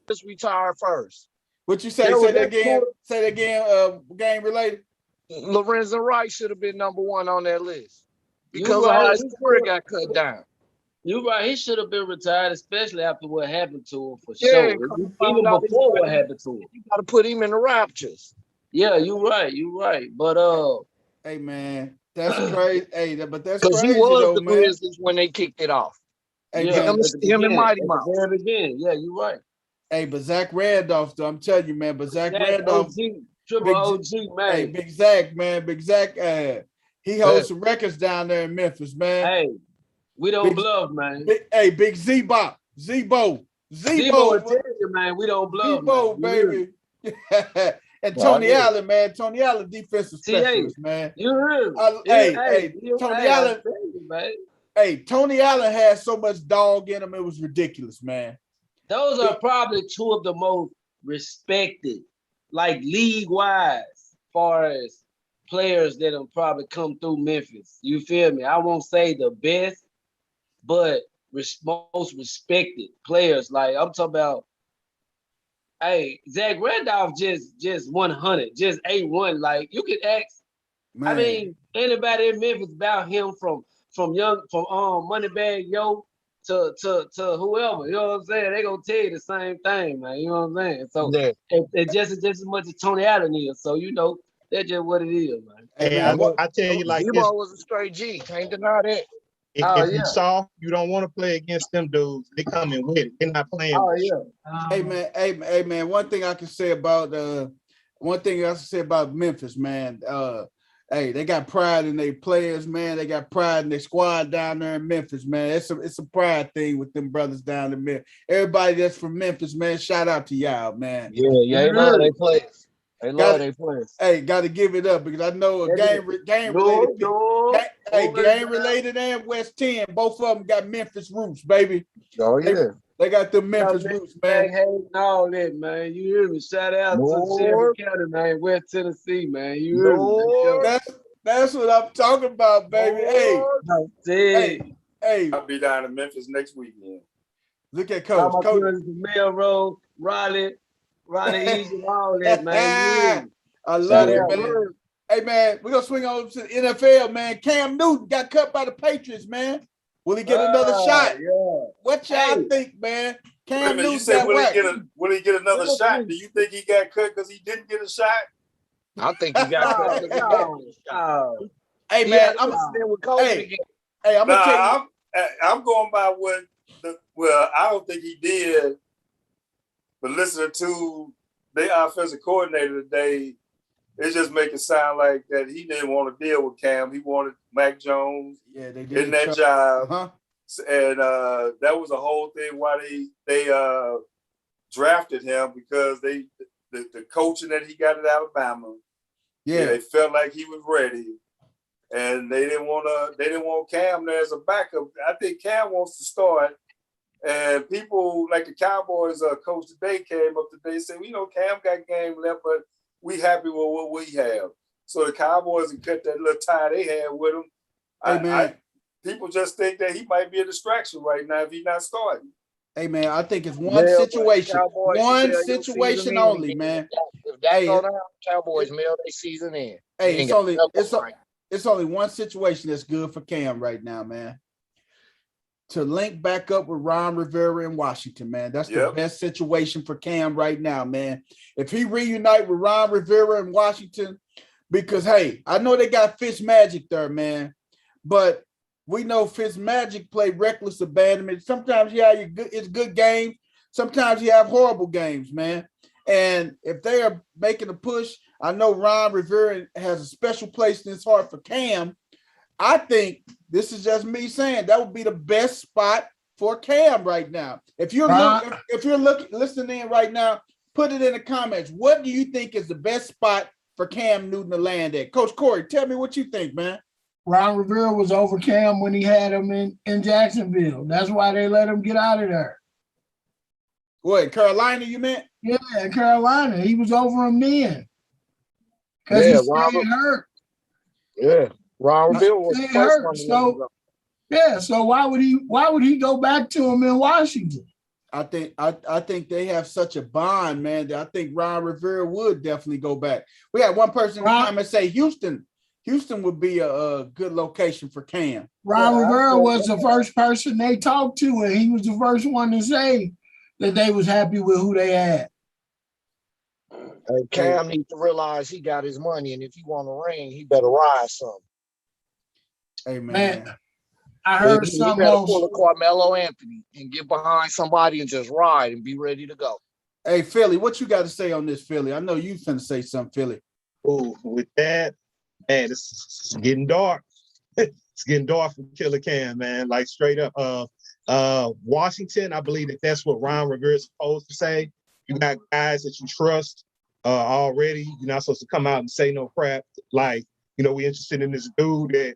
just retired first. What you say? Say that again. Say that again. Game related. Lorenzo Wright should have been number 1 on that list because of how his career got cut down. You're right. He should have been retired, especially after what happened to him, for sure. Even before what happened to him. You got to put him in the Raptors. Yeah, you're right. You're right. But hey man, that's crazy. Hey, but that's crazy because he was though, the man. Grizzlies when they kicked it off. Hey, him and Mighty Mouse. Yeah, you're right. Hey, but Zach Randolph, though, I'm telling you, man. But Zach Randolph, triple OG, man. Hey, Big Zach, man. Big Zach, he holds some records down there in Memphis, man. Hey, we don't bluff, man. Big Z-Bop, Z-Bo, will tell you, man. We don't bluff, Z-Bo, baby. And Tony Allen, man. Tony Allen, defensive specialist, man. You heard Tony Allen, man. Tony Allen had so much dog in him, it was ridiculous, man. Those are probably 2 of the most respected, like league-wise, far as players that have probably come through Memphis. You feel me? I won't say the best, but most respected players. Like I'm talking about. Hey, Zach Randolph just 100, just A1. Like you could ask. Man. I mean, anybody in Memphis about him from Moneybag Yo to whoever, you know what I'm saying? They gonna tell you the same thing, man. You know what I'm saying? So it's just as much as Tony Allen is. So you know that's just what it is, man. Hey, I tell you like this. Was a straight G. Can't deny that. If you saw, you don't want to play against them dudes. They come and win. They're not playing. Oh yeah. Hey man. One thing I can say about Memphis, man. Hey, they got pride in their players, man. They got pride in their squad down there in Memphis, man. It's a pride thing with them brothers down in Memphis. Everybody that's from Memphis, man, shout out to y'all, man. Yeah, they play. They love their players. Hey, got to give it up because I know a game related. Game related and West 10, both of them got Memphis roots, baby. Oh yeah, they got the Memphis roots, man. Hey, all that, man. You hear me? Shout out to Shelby County, man, West Tennessee, man. You hear me? That's what I'm talking about, baby. Hey, I'll be down in Memphis next weekend. Look at Coach. Melrose, Raleigh, Easy, all that, man. I love it, man. Hey, man, we're going to swing over to the NFL, man. Cam Newton got cut by the Patriots, man. Will he get another shot? Yeah. What y'all think, man? Cam Newton you said, got whacked. Will he get another shot? Do you think he got cut because he didn't get a shot? I think he got cut. Hey, man, I'm going to tell you. I'm going by I don't think he did, but listening to their offensive coordinator today, it just make it sound like that he didn't want to deal with Cam. He wanted Mac Jones in that job. And that was a whole thing why they drafted him, because the coaching that he got at Alabama, they felt like he was ready. And they didn't want Cam there as a backup. I think Cam wants to start. And people like the Cowboys coach today came up today and said, Cam got game left, but we happy with what we have. So the Cowboys have cut that little tie they had with him. People just think that he might be a distraction right now if he's not starting. Hey, man, I think it's one situation. One situation only, man. If that go down, Cowboys mail their season in. Hey, it's only one situation that's good for Cam right now, man. To link back up with Ron Rivera in Washington, man. That's the best situation for Cam right now, man. If he reunite with Ron Rivera in Washington, because, hey, I know they got Fitzmagic there, man, but we know Fitzmagic play reckless abandonment. Sometimes, it's good games. Sometimes you have horrible games, man. And if they are making a push, I know Ron Rivera has a special place in his heart for Cam. I think this is just me saying that would be the best spot for Cam right now. If you're listening in right now, put it in the comments. What do you think is the best spot for Cam Newton to land at? Coach Corey, tell me what you think, man. Ron Rivera was over Cam when he had him in Jacksonville. That's why they let him get out of there. What, Carolina, you meant? Yeah, Carolina. He was over him then. Because he stayed hurt. Yeah. Ron Rivera was the first one. So why would he go back to him in Washington? I think they have such a bond, man, that I think Ron Rivera would definitely go back. We had one person in the comments say Houston would be a good location for Cam. Ron Rivera was the first person they talked to, and he was the first one to say that they was happy with who they had. Cam needs to realize he got his money, and if he want a ring, he better ride some. Hey, man. I heard something else. Pull a Carmelo Anthony and get behind somebody and just ride and be ready to go. Hey, Philly, what you got to say on this, Philly? I know you finna say something, Philly. Oh, with that, man, it's getting dark. It's getting dark for Killer Cam, man. Like straight up. Washington, I believe that's what Ron Rivera is supposed to say. You got guys that you trust already. You're not supposed to come out and say no crap. Like, we interested in this dude that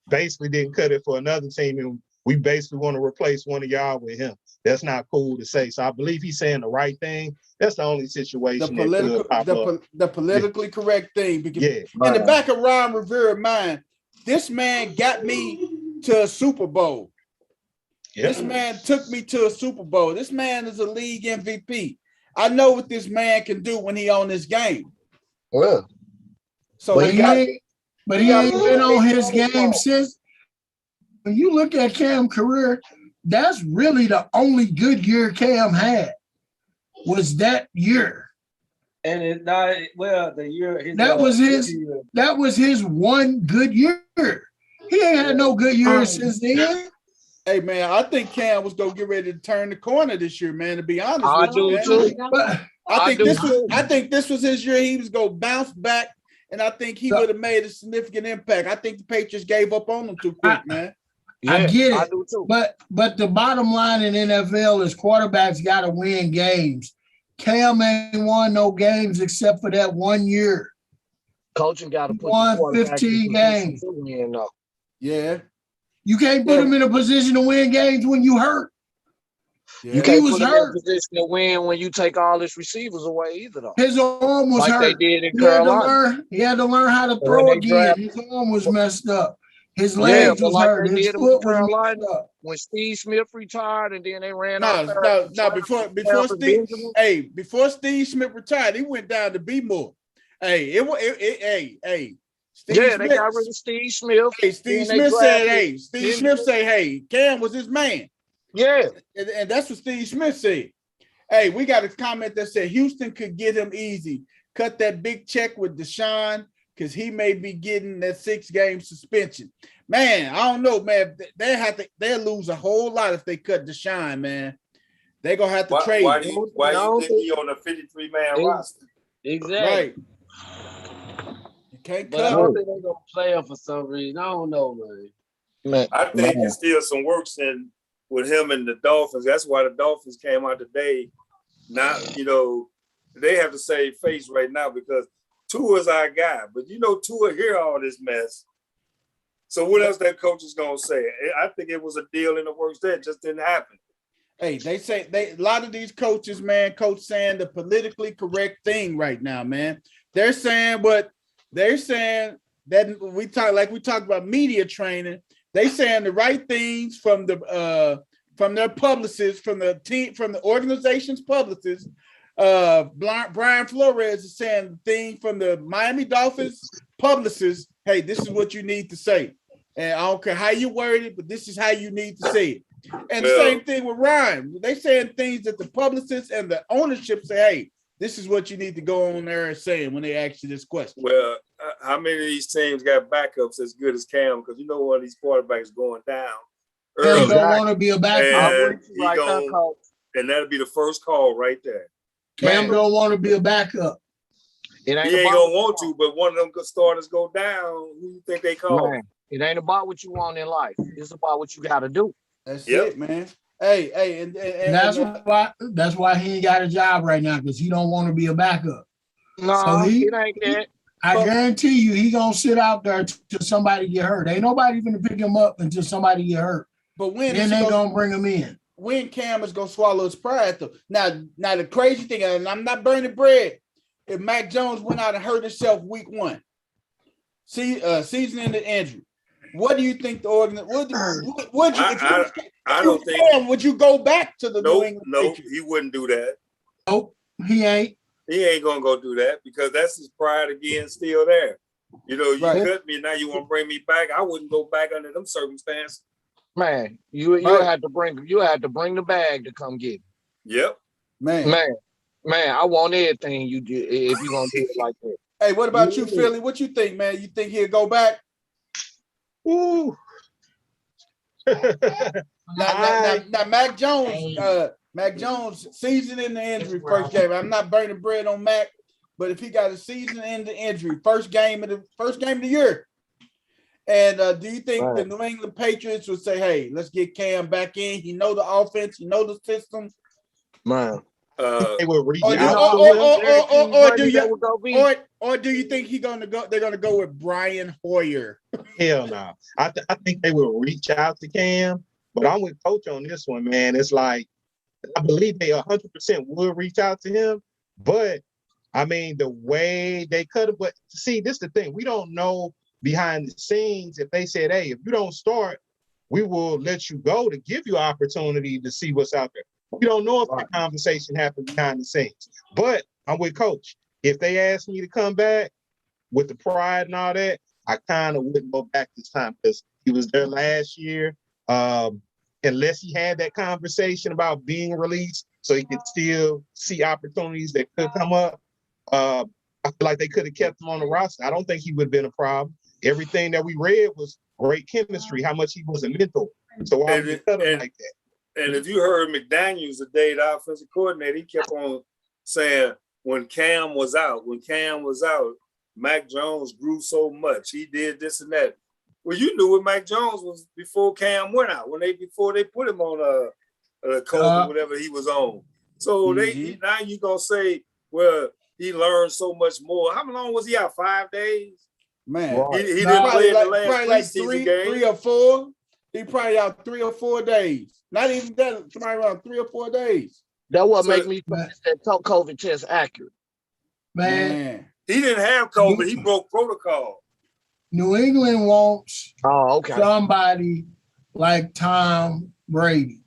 basically didn't cut it for another team, and we basically want to replace one of y'all with him. That's not cool to say. So I believe he's saying the right thing. That's the only situation. The politically correct thing. Because in the back of Ron Rivera's mind, this man got me to a Super Bowl. Yeah. This man took me to a Super Bowl. This man is a league MVP. I know what this man can do when he on this game. Well, but he ain't been on his game since. When you look at Cam's career, that's really the only good year Cam had. Was that year? And it's not the year. That was his one good year. He ain't had no good years since then. Hey man, I think Cam was gonna get ready to turn the corner this year, man. To be honest, I think this was his year. He was gonna bounce back, and I think he would have made a significant impact. I think the Patriots gave up on him too quick, man. Yeah, I get it, I do too. But the bottom line in NFL is quarterbacks got to win games. Cam ain't won no games except for that 1 year. Coaching got to put Won the quarterback 15 in position games. to win, though. Yeah. You can't put him in a position to win games when you hurt. Yeah. You can't was put him hurt. in a position to win when you take all his receivers away either, though. His arm was Like hurt. they did in He had Carolina. to learn how to When throw they again. drafted- His arm was messed up. His Yeah, legs but was like hurt. they His did in foot was Carolina, messed up. when Steve Smith retired and then they ran out there. No. Before Steve Smith retired, he went down to B-more. Steve Yeah, Smith, they got rid of Steve Smith. Hey, Steve Smith said, hey, Cam was his man. Yeah. And that's what Steve Smith said. Hey, we got a comment that said Houston could get him easy. Cut that big check with Deshaun because he may be getting that 6-game suspension. Man, I don't know, man. They'll lose a whole lot if they cut Deshaun, man. They're gonna have to trade. Why do you think he on a 53-man roster? Exactly. Right. You can't But I cut don't him. think they're gonna play him for some reason. I don't know, man. I think there's still some works in with him and the Dolphins. That's why the Dolphins came out today. Now, they have to save face right now because Tua's our guy. But Tua hear all this mess. So what else that coach is gonna say? I think it was a deal in the works that just didn't happen. Hey, they say a lot of these coaches, man, coach saying the politically correct thing right now, man. They're saying that we talked about media training. They saying the right things from their publicists, from the team, from the organization's publicists. Brian Flores is saying the thing from the Miami Dolphins publicists. Hey, this is what you need to say. And I don't care how you word it, but this is how you need to say it. And the same thing with Ryan. They saying things that the publicists and the ownership say, hey, this is what you need to go on there and say when they ask you this question. Well, how many of these teams got backups as good as Cam? Because one of these quarterbacks going down Cam early. don't want to be a backup. And that'll be the first call right there. Cam don't want to be a backup. He ain't gonna want to, but one of them starters go down. Who you think they call? Man, it ain't about what you want in life. It's about what you got to do. That's it, man. Hey, and that's why he ain't got a job right now because he don't want to be a backup. No, so it ain't that. I guarantee you, he gonna sit out there till somebody get hurt. Ain't nobody gonna pick him up until somebody get hurt. But when then they gonna bring him in. When Cam is gonna swallow his pride, though. Now the crazy thing, and I'm not burning bread. If Mac Jones went out and hurt himself week 1, season-ending injury, what do you think the organization? I don't think. Cam, would you go back to the New England Patriots? He wouldn't do that. Nope, he ain't. He ain't gonna go do that because that's his pride again still there. You cut me, now you want to bring me back. I wouldn't go back under them circumstances. Man, you had to bring the bag to come get me. Yep. Man, I want everything you do if you're gonna do it like that. Hey, what about you, Philly? What you think, man? You think he'll go back? Ooh. now, Mac Jones, season-ending injury, first game. I'm not burning bread on Mac, but if he got a season-ending injury, first game of the year, and do you think the New England Patriots would say, "Hey, let's get Cam back in. He know the offense, he know the system." Man, they will reach or do you think they're gonna go with Brian Hoyer? Hell no. I think they will reach out to Cam, but I'm with Coach on this one, man. It's like I believe they 100% will reach out to him, but I mean the way they cut it. But see, this is the thing: we don't know behind the scenes if they said, "Hey, if you don't start, we will let you go to give you opportunity to see what's out there." We don't know if that conversation happened behind the scenes, but I'm with Coach. If they ask me to come back with the pride and all that, I kind of wouldn't go back this time because he was there last year. Unless he had that conversation about being released so he could still see opportunities that could come up. I feel like they could have kept him on the roster. I don't think he would have been a problem. Everything that we read was great chemistry, how much he was a mentor. So why would you cut him like that? And if you heard McDaniels today, the offensive coordinator, he kept on saying when Cam was out, Mac Jones grew so much. He did this and that. Well, you knew what Mac Jones was before Cam went out, before they put him on a coach or whatever he was on. So now you gonna say, well, he learned so much more. How long was he out? 5 days? Man, he didn't play in the last like preseason game. 3 or 4. He probably out 3 or 4 days. Not even that. Probably around 3 or 4 days. That what make me think that COVID test accurate. Man, he didn't have COVID. He broke protocol. New England wants somebody like Tom Brady.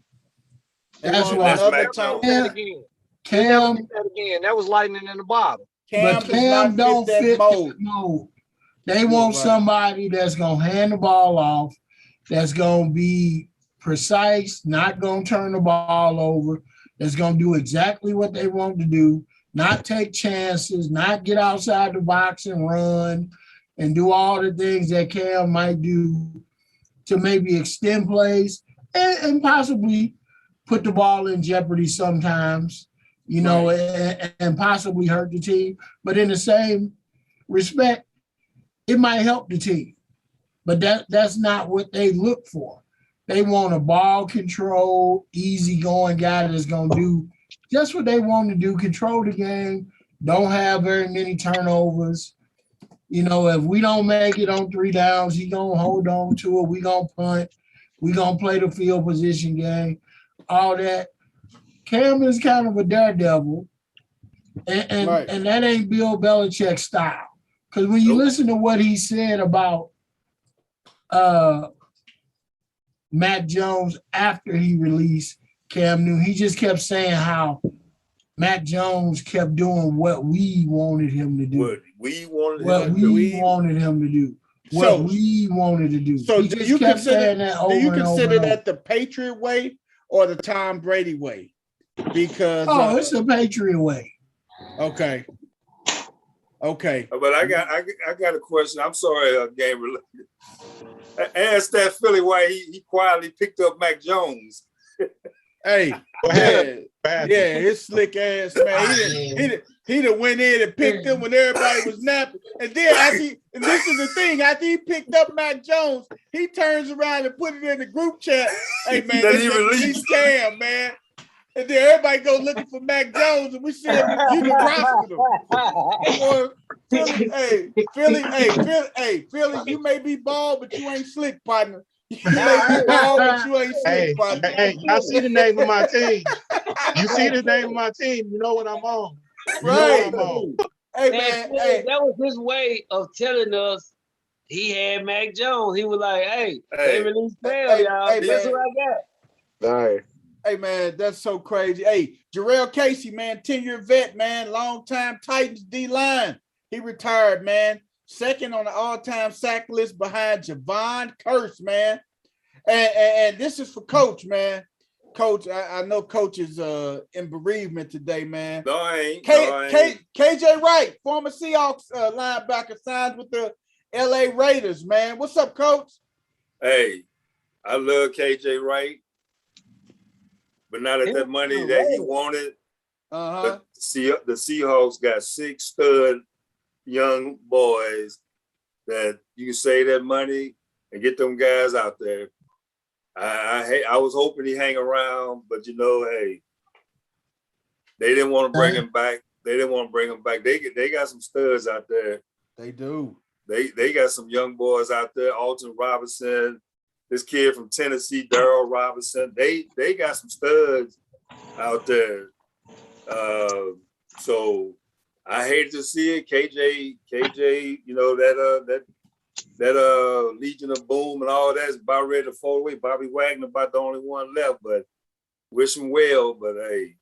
That's why. Cam, that was lightning in the bottle. Cam don't fit that mold. They want somebody that's gonna hand the ball off, that's gonna be precise, not gonna turn the ball over, that's gonna do exactly what they want to do, not take chances, not get outside the box and run and do all the things that Cam might do to maybe extend plays and possibly put the ball in jeopardy sometimes, you know, and possibly hurt the team. But in the same respect, it might help the team. But that's not what they look for. They want a ball control, easygoing guy that's going to do just what they want to do, control the game, don't have very many turnovers. You know, if we don't make it on 3 downs, he's going to hold on to it. We're going to punt. We're going to play the field position game, all that. Cam is kind of a daredevil, and that ain't Bill Belichick style. Because when you listen to what he said about Mac Jones after he released Cam Newton, he just kept saying how Mac Jones kept doing what we wanted him to do. What we wanted him to do. So do you consider that the Patriot way or the Tom Brady way? Because it's the Patriot way. Okay. But I got a question. I'm sorry, game related. Ask that Philly why he quietly picked up Mac Jones. Hey, his slick ass man. He done went in and picked him when everybody was napping. And then and this is the thing, after he picked up Mac Jones, he turns around and put it in the group chat. Hey man, he released Cam, man. And then everybody go looking for Mac Jones, and we see him, you the Philly, you may be bald, but you ain't slick, partner. You may be bald, but you ain't slick, partner. Hey, y'all see the name of my team. You see the name of my team, you know what I'm on. Right. Hey, man, that was his way of telling us he had Mac Jones. He was like, they released Bell, y'all. Guess what I got? All right. Hey, man, that's so crazy. Hey, Jarrell Casey, man, 10-year vet, man, long-time Titans D-line. He retired, man. Second on the all-time sack list behind Javon Curse, man. And this is for Coach, man. Coach, I know Coach is in bereavement today, man. No, I ain't. KJ Wright, former Seahawks linebacker, signed with the LA Raiders, man. What's up, Coach? Hey, I love KJ Wright. But not at that money that he wanted. The Seahawks got 6 stud young boys that you can save that money and get them guys out there. I was hoping he'd hang around, but you know, hey, they didn't want to bring him back. They got some studs out there. They do. They got some young boys out there. Alton Robinson. This kid from Tennessee, Darryl Robinson, they got some studs out there. So I hate to see it. KJ, you know, that Legion of Boom and all that's about ready to fall away. Bobby Wagner about the only one left, but wish him well. But hey,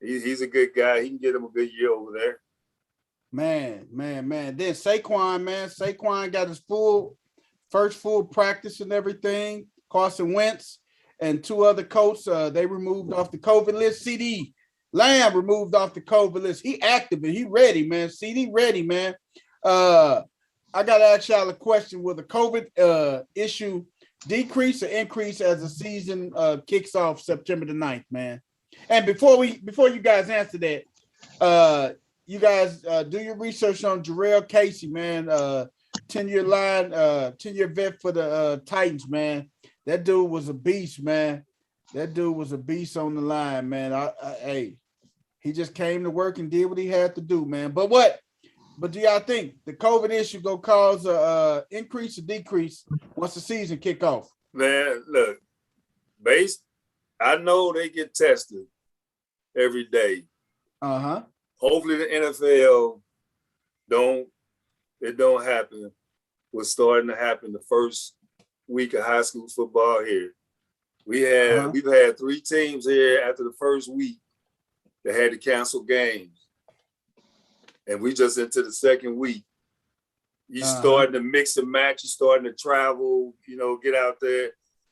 he's a good guy. He can get him a good year over there. Man. Then Saquon, man. Saquon got his first full practice and everything. Carson Wentz and 2 other coaches, they removed off the COVID list. CD Lamb removed off the COVID list. He active and he ready, man. CD ready, man. I got to ask y'all a question. Will the COVID issue decrease or increase as the season kicks off September the 9th, man? And before you guys answer that, you guys do your research on Jarrell Casey, man. 10-year vet for the Titans, man. That dude was a beast, man. That dude was a beast on the line, man. He just came to work and did what he had to do, man. But do y'all think the COVID issue gonna cause a increase or decrease once the season kick off? Man, look, I know they get tested every day. Uh-huh. Hopefully the NFL it don't happen. What's starting to happen the first week of high school football here. We've had 3 teams here after the first week that had to cancel games. And we just into the second week. You starting to mix and match, you starting to travel, get out there.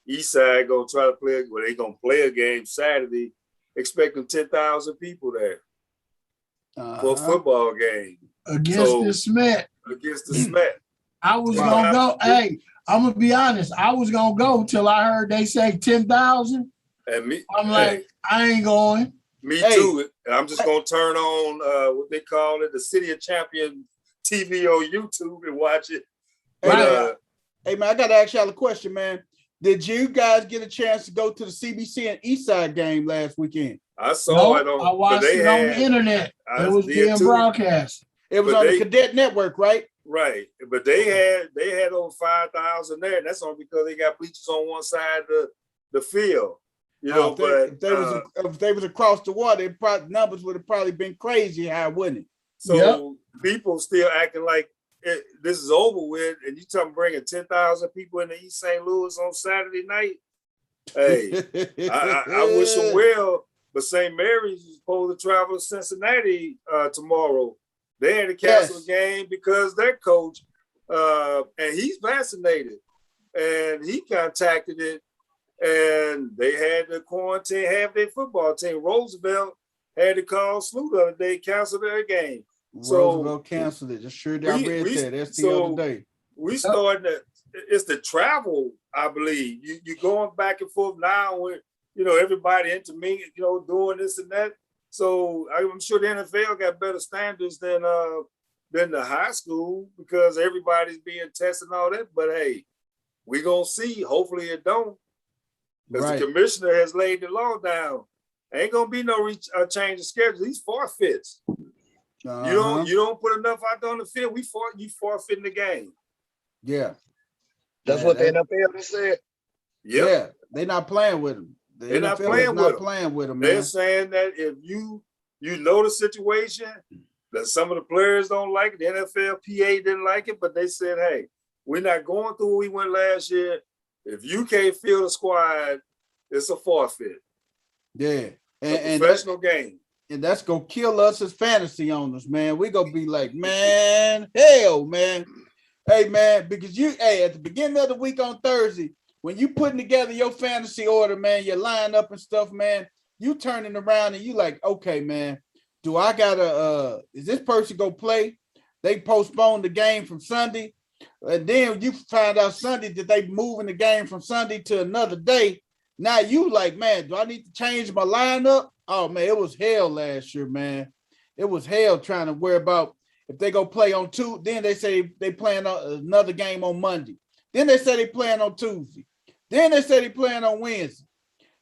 Eastside gonna try to play, they gonna play a game Saturday, expecting 10,000 people there for a football game. Against the Smet. Against the Smet. I was gonna go. Hey, I'm gonna be honest. I was gonna go till I heard they say 10,000. And I'm like, I ain't going. Me too. And I'm just gonna turn on what they call it, the City of Champions TV on YouTube and watch it. But, hey man, I gotta ask y'all a question, man. Did you guys get a chance to go to the CBC and Eastside game last weekend? I saw it on. I watched it on the internet. It was being broadcast. It was on the Cadet Network, right? Right, but they had over 5,000 there, and that's only because they got bleachers on one side of the field. If they was across the water, numbers would have probably been crazy high, wouldn't it? So people still acting like this is over with, and you talking bringing 10,000 people into East St. Louis on Saturday night. Hey, I wish them well, but St. Mary's is supposed to travel to Cincinnati tomorrow. They had to cancel the game because their coach, and he's vaccinated, and he contacted it, and they had to quarantine half their football team. Roosevelt had to call SLU the other day, cancel their game. Roosevelt canceled it. Just sure I read that. That's the other day. We starting to. It's the travel, I believe. You're going back and forth now with everybody intermingling, doing this and that. So I'm sure the NFL got better standards than the high school because everybody's being tested and all that. But hey, we gonna see. Hopefully it don't, because the commissioner has laid the law down. Ain't gonna be no change of schedule. These forfeits. You don't put enough out there on the field. You forfeiting the game. Yeah, that's what the NFL said. Yeah, they're not playing with them. They're not playing with them. They're saying that if you know the situation, that some of the players don't like it, the NFLPA didn't like it, but they said, hey, we're not going through what we went last year. If you can't field a squad, it's a forfeit. Yeah. And professional game. And that's going to kill us as fantasy owners, man. We're going to be like, man, hell, man. Hey, man, because at the beginning of the week on Thursday, when you putting together your fantasy order, man, your lineup and stuff, man, you turning around and you like, okay, man, do I gotta, is this person go play? They postponed the game from Sunday. And then you find out Sunday that they moving the game from Sunday to another day. Now you like, man, do I need to change my lineup? Oh, man, it was hell last year, man. It was hell trying to worry about if they go play on Tuesday. Then they say they playing another game on Monday. Then they say they playing on Tuesday. Then they say they playing on Wednesday.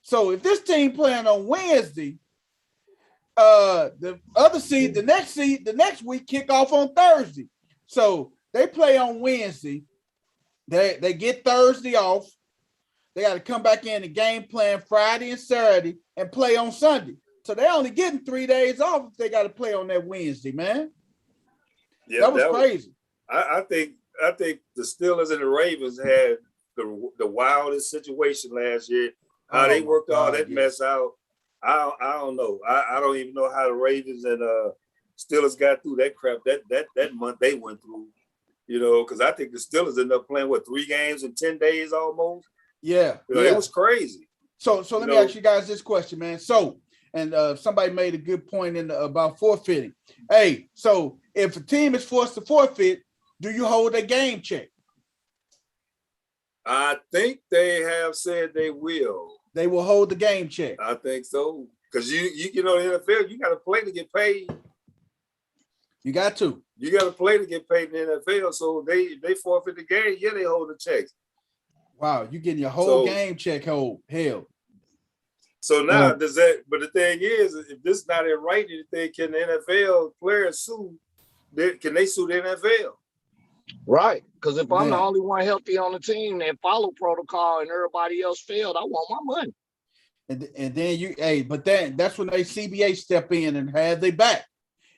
So if this team playing on Wednesday, the next week kick off on Thursday. So they play on Wednesday. They get Thursday off. They got to come back in the game plan Friday and Saturday and play on Sunday. So they're only getting 3 days off if they got to play on that Wednesday, man. Yeah, that was crazy. I think the Steelers and the Ravens had the wildest situation last year. How they worked all that mess out. I don't know. I don't even know how the Ravens and Steelers got through that crap that month they went through. Because I think the Steelers ended up playing 3 games in 10 days almost. Yeah, it was crazy. So let me ask you guys this question, man. So, and somebody made a good point about forfeiting. Hey, so if a team is forced to forfeit, do you hold a game check? I think they have said they will. They will hold the game check. I think so. Because the NFL, you got to play to get paid. You got to. You got to play to get paid in the NFL. So they forfeit the game. Yeah, they hold the checks. Wow, you getting your whole game check hold. Hell. So now does that? But the thing is, if this is not in writing, can the NFL players sue? Can they sue the NFL? Right. Because if I'm the only one healthy on the team that follow protocol and everybody else failed, I want my money. And then but then that's when they CBA step in and have they back.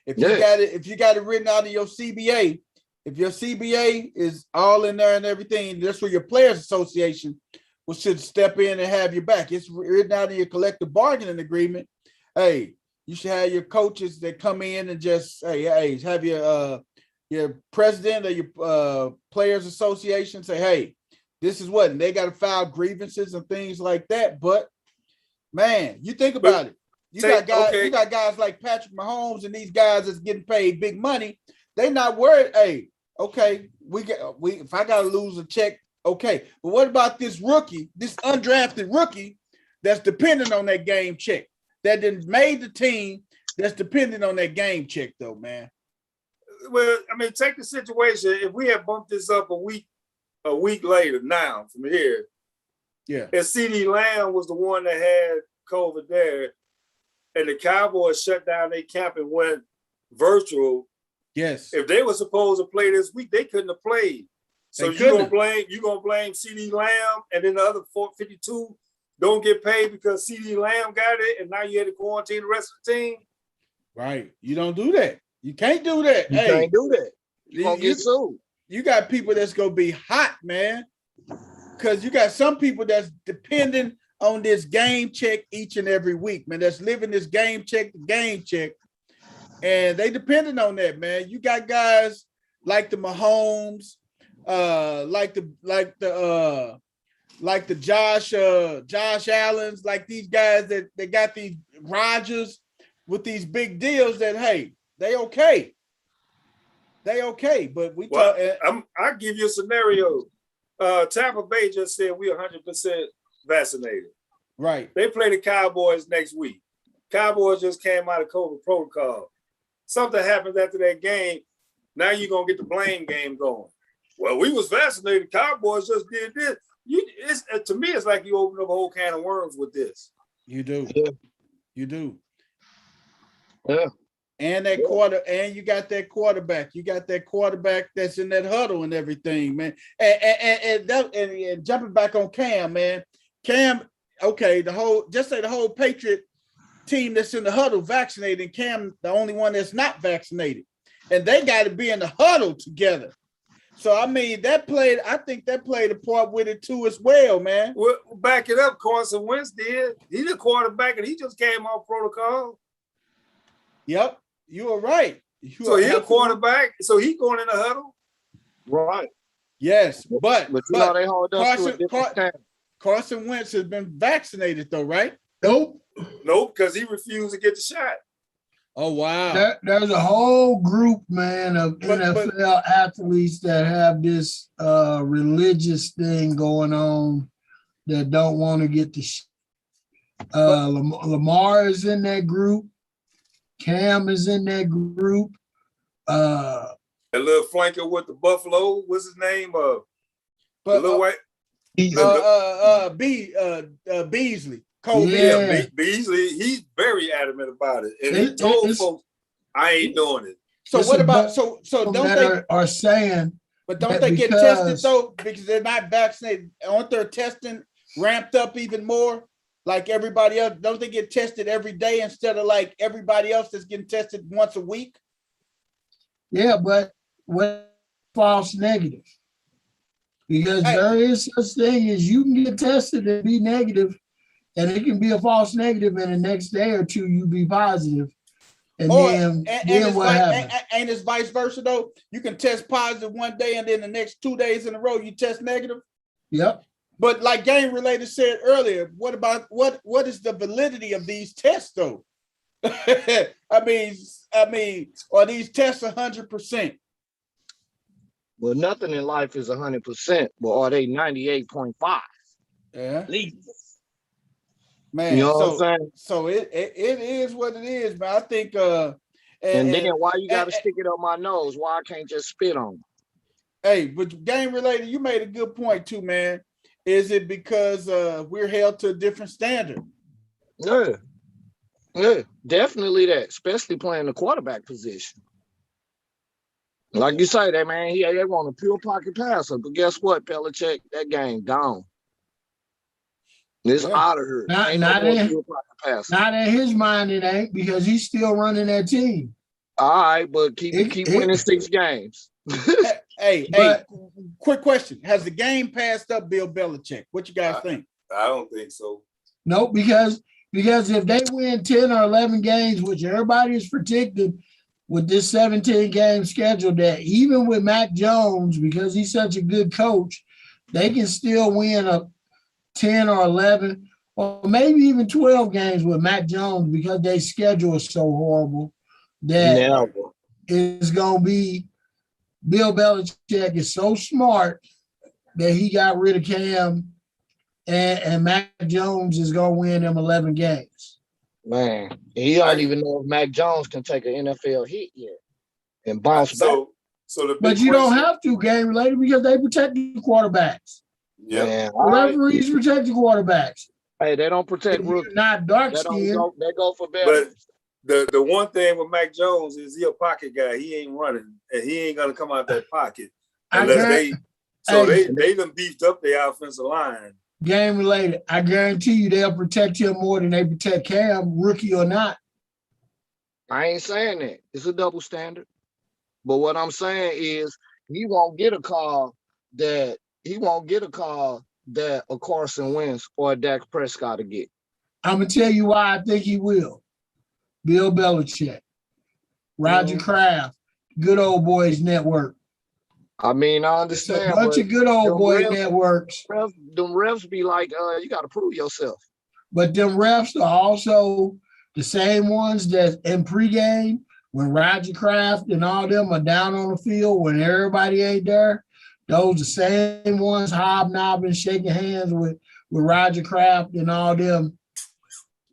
If you got it written out in your CBA, if your CBA is all in there and everything, that's where your players association should step in and have your back. It's written out in your collective bargaining agreement. Hey, you should have your coaches that come in and just have your president or your players association say, hey, this is what, and they got to file grievances and things like that. But man, you think about it. You got guys like Patrick Mahomes and these guys that's getting paid big money. They not worried. Hey, okay, if I gotta lose a check, okay. But what about this rookie, this undrafted rookie that's dependent on that game check, that didn't made the team, that's dependent on that game check though, man? Well, I mean, take the situation. If we had bumped this up a week later now from here, and CeeDee Lamb was the one that had COVID there, and the Cowboys shut down their camp and went virtual. Yes. If they were supposed to play this week, they couldn't have played. So you're gonna blame CeeDee Lamb, and then the other 452 don't get paid because CeeDee Lamb got it, and now you had to quarantine the rest of the team. Right. You don't do that. You can't do that. You can't do that. You're gonna get sued. You got people that's gonna be hot, man. Because you got some people that's dependent on this game check each and every week, man. That's living this game check to game check. And they dependent on that, man. You got guys like the Mahomes, like the Josh Allens, like these guys that got these Rodgers with these big deals that, hey, they okay. But I'll give you a scenario. Tampa Bay just said we 100% vaccinated. Right. They play the Cowboys next week. Cowboys just came out of COVID protocol. Something happens after that game. Now you're going to get the blame game going. Well, we was vaccinated. Cowboys just did this. To me, it's like you open up a whole can of worms with this. You do. Yeah. You do. Yeah. And and you got that quarterback. You got that quarterback that's in that huddle and everything, man. And jumping back on Cam, man. Cam, okay, the whole Patriot team that's in the huddle vaccinated, and Cam, the only one that's not vaccinated. And they got to be in the huddle together. So, I mean, I think that played a part with it too as well, man. Well, back it up, Carson Wentz did. He's the quarterback, and he just came off protocol. Yep, you are right. So he's a quarterback, so he going in the huddle? Right. Yes, but you know they hold us to a different time. Carson Wentz has been vaccinated though, right? Nope, because he refused to get the shot. Oh, wow. There's a whole group, man, of NFL athletes that have this religious thing going on that don't want to get the shot. Lamar is in that group. Cam is in that group. That little flanker with the Buffalo, what's his name? The little white. Beasley. Cole Beasley, he's very adamant about it. And he told folks, I ain't doing it. So what about so don't they are saying, but don't they get tested though? Because they're not vaccinated. Aren't their testing ramped up even more? Like everybody else, don't they get tested every day instead of like everybody else that's getting tested once a week? Yeah, but what false negative? Because there is such thing as you can get tested and be negative, and it can be a false negative, and the next day or two you be positive. And then what happens? And it's vice versa though. You can test positive one day, and then the next 2 days in a row you test negative. Yep. But like Game Related said earlier, what about what is the validity of these tests though? I mean, are these tests 100%? Well, nothing in life is 100%, but are they 98.5? Yeah. Least. Man, you know what I'm saying? So it is what it is, man. I think and then why you gotta stick it up my nose? Why I can't just spit on them? Hey, but Game Related, you made a good point too, man. Is it because we're held to a different standard? Yeah, definitely that, especially playing the quarterback position. Like you say, that man, they want a pure pocket passer, but guess what, Belichick? That game gone. It's out of here. Not in his mind, it ain't, because he's still running that team. All right, but keep winning 6 games. Hey, quick question. Has the game passed up Bill Belichick? What you guys think? I don't think so. No, because if they win 10 or 11 games, which everybody is predicting with this 17-game schedule, that even with Mac Jones, because he's such a good coach, they can still win a 10 or 11 or maybe even 12 games with Mac Jones, because their schedule is so horrible that it's going to be Bill Belichick is so smart that he got rid of Cam, and Mac Jones is going to win them 11 games. Man, he don't even know if Mac Jones can take an NFL hit yet and bounce back. But you don't have to game related, because they protect the quarterbacks. Yeah, referees protect the quarterbacks. Hey, they don't protect rookies. Not dark skin. They go for veterans. But the one thing with Mac Jones is he a pocket guy. He ain't running, and he ain't gonna come out that pocket unless they done beefed up their offensive line. Game related. I guarantee you they'll protect him more than they protect Cam, rookie or not. I ain't saying that. It's a double standard. But what I'm saying is he won't get a call that a Carson Wentz or a Dak Prescott to get. I'm gonna tell you why I think he will. Bill Belichick, Roger Kraft, Good Old Boys Network. I mean, I understand. A bunch of good old boy networks. Them refs be like, you got to prove yourself. But them refs are also the same ones that in pregame, when Roger Kraft and all them are down on the field, when everybody ain't there, those the same ones hobnobbing, shaking hands with Roger Kraft and all them.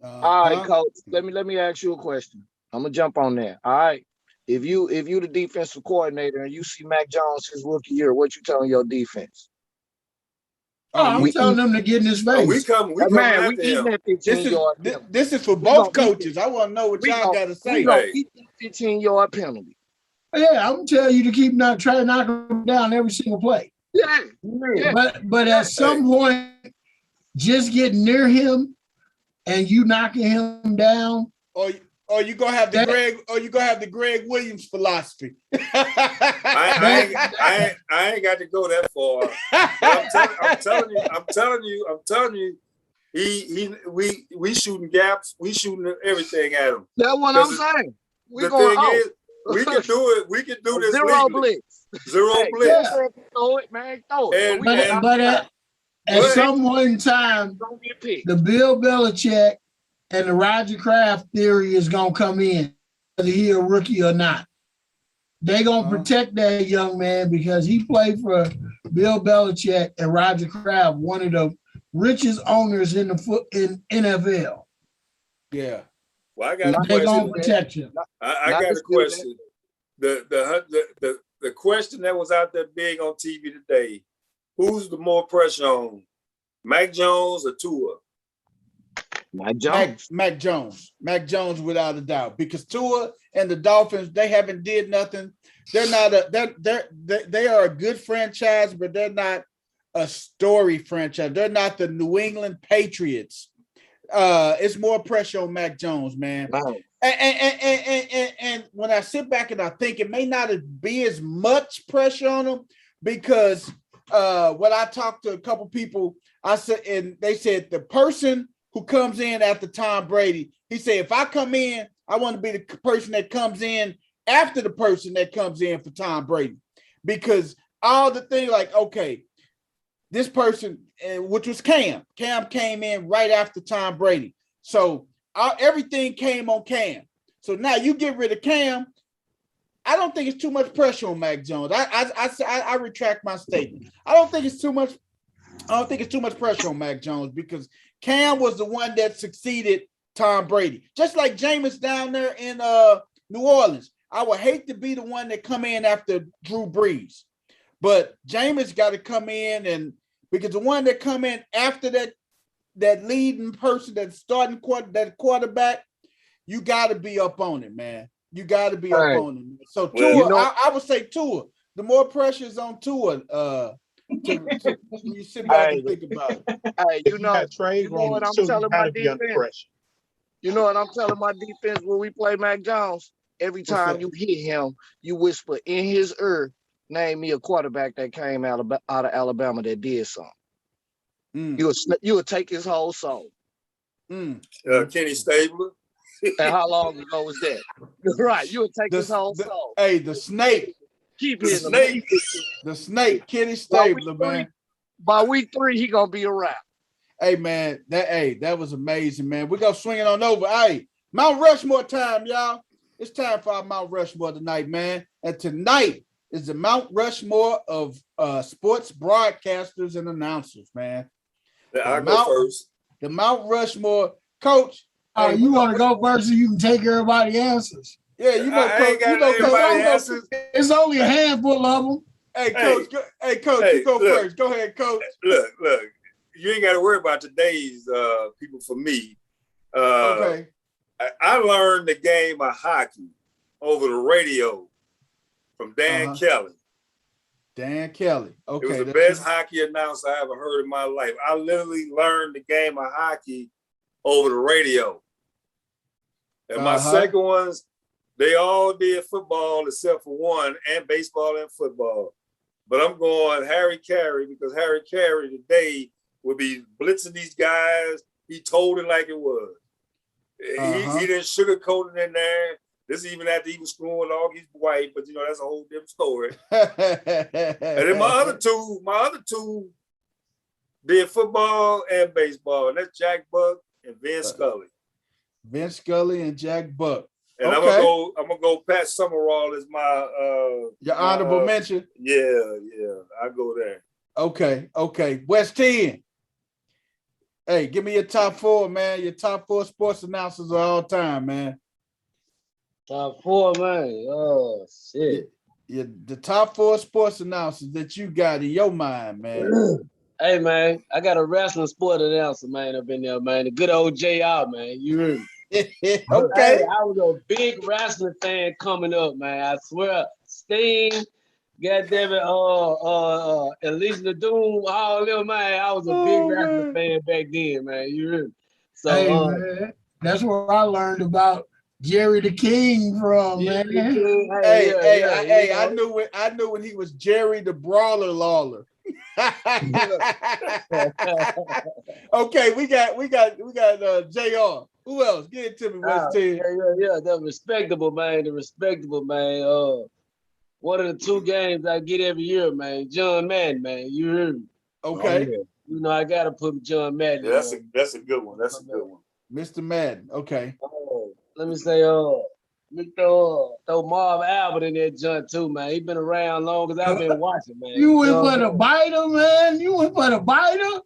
All right, Coach. Let me ask you a question. I'm gonna jump on that. All right. If you the defensive coordinator and you see Mac Jones his rookie year, what you telling your defense? I'm telling them to get in his face. We come after him. This is for both coaches. I want to know what y'all got to say. We 15-yard penalty. Yeah, I'm telling you to keep trying to knock him down every single play. Yeah. But at some point, just get near him and you knocking him down. Or you gonna have the Greg Williams philosophy. I ain't got to go that far. I'm telling you, we shooting gaps, we shooting everything at him. That's what I'm saying. The thing is, we can do it. We can do this. Zero blitz. Blitz. Throw it, man. Throw it. But at some one time, the Bill Belichick and the Roger Kraft theory is going to come in, whether he a rookie or not. They're going to protect that young man because he played for Bill Belichick and Roger Kraft, one of the richest owners in NFL. Yeah. Well, I got a question. They're going to protect him. I got a question. The question that was out there big on TV today, who's the more pressure on, Mac Jones or Tua? Mac Jones. Mac Jones, without a doubt, because Tua and the Dolphins, they haven't did nothing. They're not they are a good franchise, but they're not a story franchise. They're not the New England Patriots. It's more pressure on Mac Jones, man. Wow. And when I sit back and I think, it may not be as much pressure on him, because when I talked to a couple people, I said, and they said the person who comes in after Tom Brady, he said, if I come in, I want to be the person that comes in after the person that comes in for Tom Brady, because all the things like, okay, this person, which was Cam came in right after Tom Brady. So everything came on Cam. So now you get rid of Cam. I don't think it's too much pressure on Mac Jones. I retract my statement. I don't think it's too much pressure on Mac Jones, because Cam was the one that succeeded Tom Brady. Just like Jameis down there in New Orleans. I would hate to be the one that come in after Drew Brees. But Jameis got to come in, and because the one that come in after that that leading person, that starting quarterback, you got to be up on it, man. You got to be up on it. So Tua, I would say Tua. The more pressure is on Tua. When you sit back and think about it. Hey, you know what I'm telling my defense? You know what I'm telling my defense when we play Mac Jones? Every time you hit him, you whisper in his ear, name me a quarterback that came out of Alabama that did something. You would take his whole soul. Kenny Stabler. And how long ago was that? Right, you would take his whole soul. Hey, the snake. Keep the hitting snake. The snake, Kenny Stabler, man. By week 3, he gonna be a wrap. Hey, man, that was amazing, man. We're gonna swing it on over. Hey, Mount Rushmore time, y'all. It's time for our Mount Rushmore tonight, man. And tonight is the Mount Rushmore of sports broadcasters and announcers, man. I'll go first. The Mount Rushmore, Coach. Hey, you want to go first so you can take everybody's answers? Yeah, you know, Coach. Coach, it's only a handful of them. Hey, Coach. Coach, you go first. Go ahead, Coach. Look. You ain't got to worry about today's people for me. Okay. I learned the game of hockey over the radio from Dan Kelly. Dan Kelly. Okay. It was the best hockey announcer I ever heard in my life. I literally learned the game of hockey over the radio. And my second ones, they all did football except for one, and baseball and football. But I'm going Harry Carey, because Harry Carey today would be blitzing these guys. He told it like it was. He didn't sugarcoat it in there. This is even after he was screwing all his wife, but you know, that's a whole different story. And then my other two did football and baseball, and that's Jack Buck and Vin Scully. Vin Scully and Jack Buck. And I'm gonna go Pat Summerall as my your honorable mention. Yeah, I go there. Okay. West 10. Hey, give me your top 4, man. Your top 4 sports announcers of all time, man. Top 4, man. Oh shit. Yeah, the top 4 sports announcers that you got in your mind, man. Hey, man, I got a wrestling sport announcer, man, up in there, man. The good old JR, man. You heard me. Okay. Hey, I was a big wrestling fan coming up, man. I swear, Sting, goddamn it, Elisa Doom, all them, man. I was a big wrestling fan back then, man. You heard me. So, man, that's where I learned about Jerry the King from, man. Hey, I knew when he was Jerry the Brawler Lawler. Okay, we got JR. Who else? Get it to me, West 10. Yeah, the respectable man. One of the 2 games I get every year, man. John Madden, man. You heard me. Okay. You know, I gotta put John Madden. Yeah, that's a good one. That's a good one. Mr. Madden. Okay. Let me say, throw Marv Albert in that joint too, man. He been around long as I've been watching, man. You went for the biter, man. You went for the biter.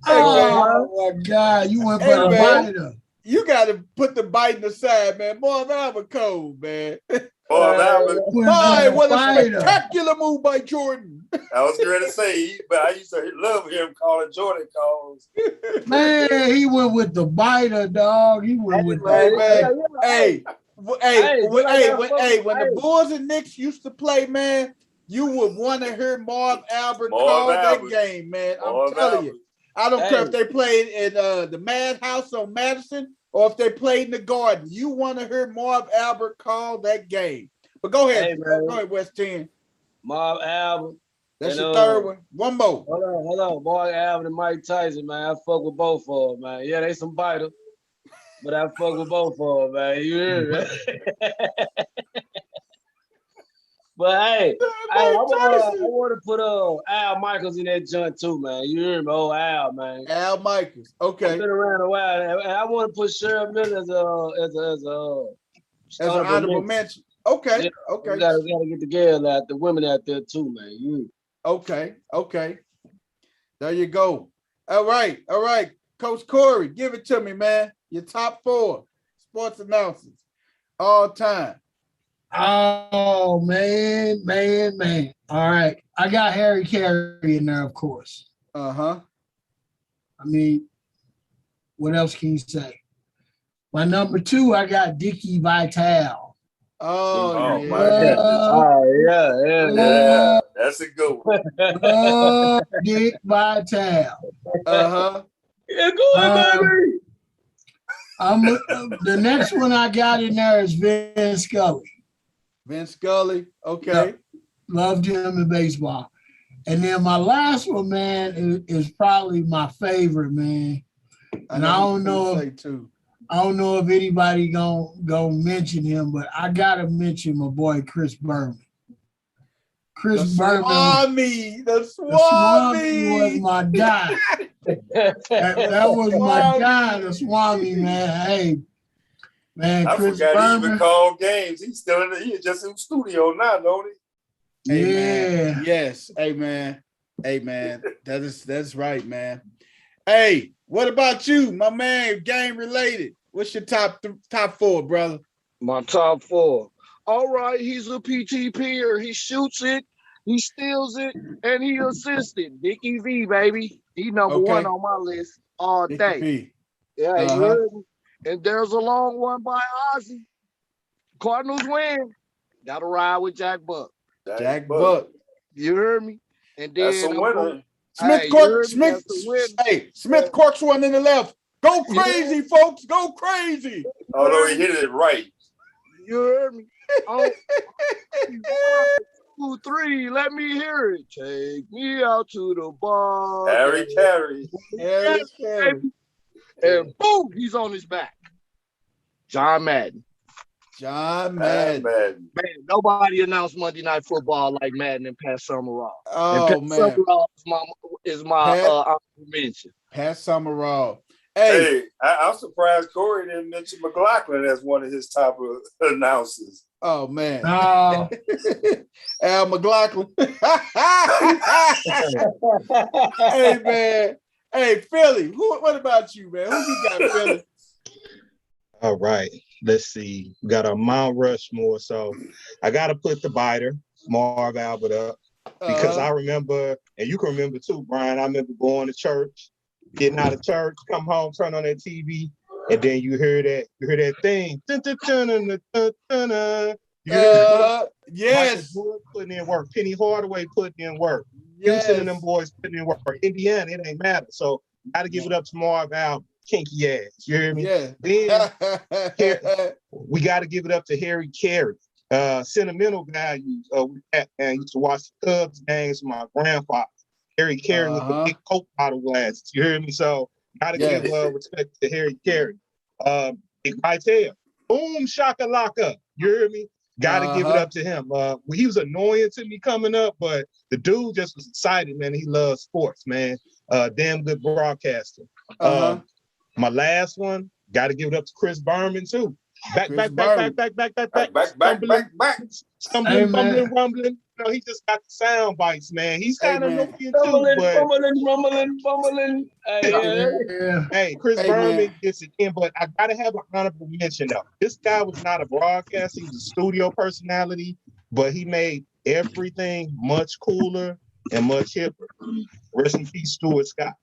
Oh my God, you went for the biter. You got to put the biting aside, man. Marv Albert cold, man. Marv Albert. What a spectacular move by Jordan. I was going to say, but I used to love him calling Jordan calls. Man, he went with the biter, dog. He went with the when the Bulls and Knicks used to play, man, you would want to hear Marv Albert call that game, man. I'm telling you. I don't care if they played in the Madhouse on Madison or if they played in the Garden. You want to hear Marv Albert call that game. But go ahead. Go ahead, West 10. Marv Albert. That's your third one. One more. Hold on. Marv Albert and Mike Tyson, man. I fuck with both of them, man. Yeah, they some biters. But I fuck with both of them, man. You hear me? But hey, I want to put Al Michaels in that joint too, man. You hear me? Oh, Al, man. Al Michaels. Okay. I've been around a while. And I want to put Cheryl Miller as an honorable mention. Okay. Yeah, Okay. We gotta get the girl out, the women out there too, man. Okay. There you go. All right. Coach Corey, give it to me, man. Your top 4 sports announcers all time. Oh, man. All right. I got Harry Carey in there, of course. I mean, What else can you say? My number 2, I got Dickie Vitale. Oh, my yeah. goodness. Yeah. That's a good one. Dick Vitale. Uh-huh. Yeah, go ahead, baby. The next one I got in there is Vince Scully. Vince Scully. Okay. Loved him in baseball. And then my last one, man, is probably my favorite, man. And I don't know if anybody gonna mention him, but I gotta mention my boy Chris Berman. Chris Berman. The Swami was my guy. that was my guy, the Swami, man. Hey, man, I Chris forgot Berman. he even called games. He's still he's just in the studio now, don't he? Hey, Yeah. man. Yes. Hey, man. That's right, man. Hey, what about you, my man? Game related. What's your top 4, brother? My top 4. All right, he's a PTPer. He shoots it, he steals it, and he assisted. Dickie V, baby. He number 1 on my list all Dickie day. V. Yeah, Uh-huh. you heard me? And there's a long one by Ozzy. Cardinals win. Gotta ride with Jack Buck. Jack Buck. You heard me? And then That's a winner. Smith Corks one in the left. Go crazy, folks. Go crazy. Although he hit it right. You heard me? 1, 2, 3. Let me hear it. Take me out to the bar. Harry Carey. And boom, he's on his back. John Madden. Man, nobody announced Monday Night Football like Madden and Pat Summerall. Oh, and Pat Summerall is my honorable mention. Pat Summerall. Hey, I'm surprised Corey didn't mention McLaughlin as one of his top announcers. Oh, man. No. Al McLaughlin. Hey, man. Hey, Philly. What about you, man? Who you got, Philly? All right. Let's see. We got a Mount Rushmore. So I got to put the biter, Marv Albert up. Because I remember, and you can remember too, Brian, I remember going to church, getting out of church, come home, turn on that TV, and then you hear that thing. You hear yes. putting in work. Penny Hardaway putting in work. Yes. Houston and them boys putting in work. Indiana, it ain't matter. So got to give it up to Marv Albert. Kinky ass, you hear me? Yeah. Then we got to give it up to Harry Carey. Sentimental values with that man. Used to watch the Cubs games with my grandfather. Harry Carey with the big Coke bottle glasses. You hear me? So got to give respect to Harry Carey. Big Vital. Boom shakalaka. You hear me? Got to give it up to him. He was annoying to me coming up, but the dude just was excited, man. He loves sports, man. Damn good broadcaster. My last one, got to give it up to Chris Berman too. Back. Stumbling, rumbling. You know, he just got the sound bites, man. He's kind of looking too, but Rumbling. Hey, Chris Berman gets it in, but I gotta have an honorable mention though. This guy was not a broadcaster; he was a studio personality, but he made everything much cooler and much hipper. Rest in peace, Stuart Scott.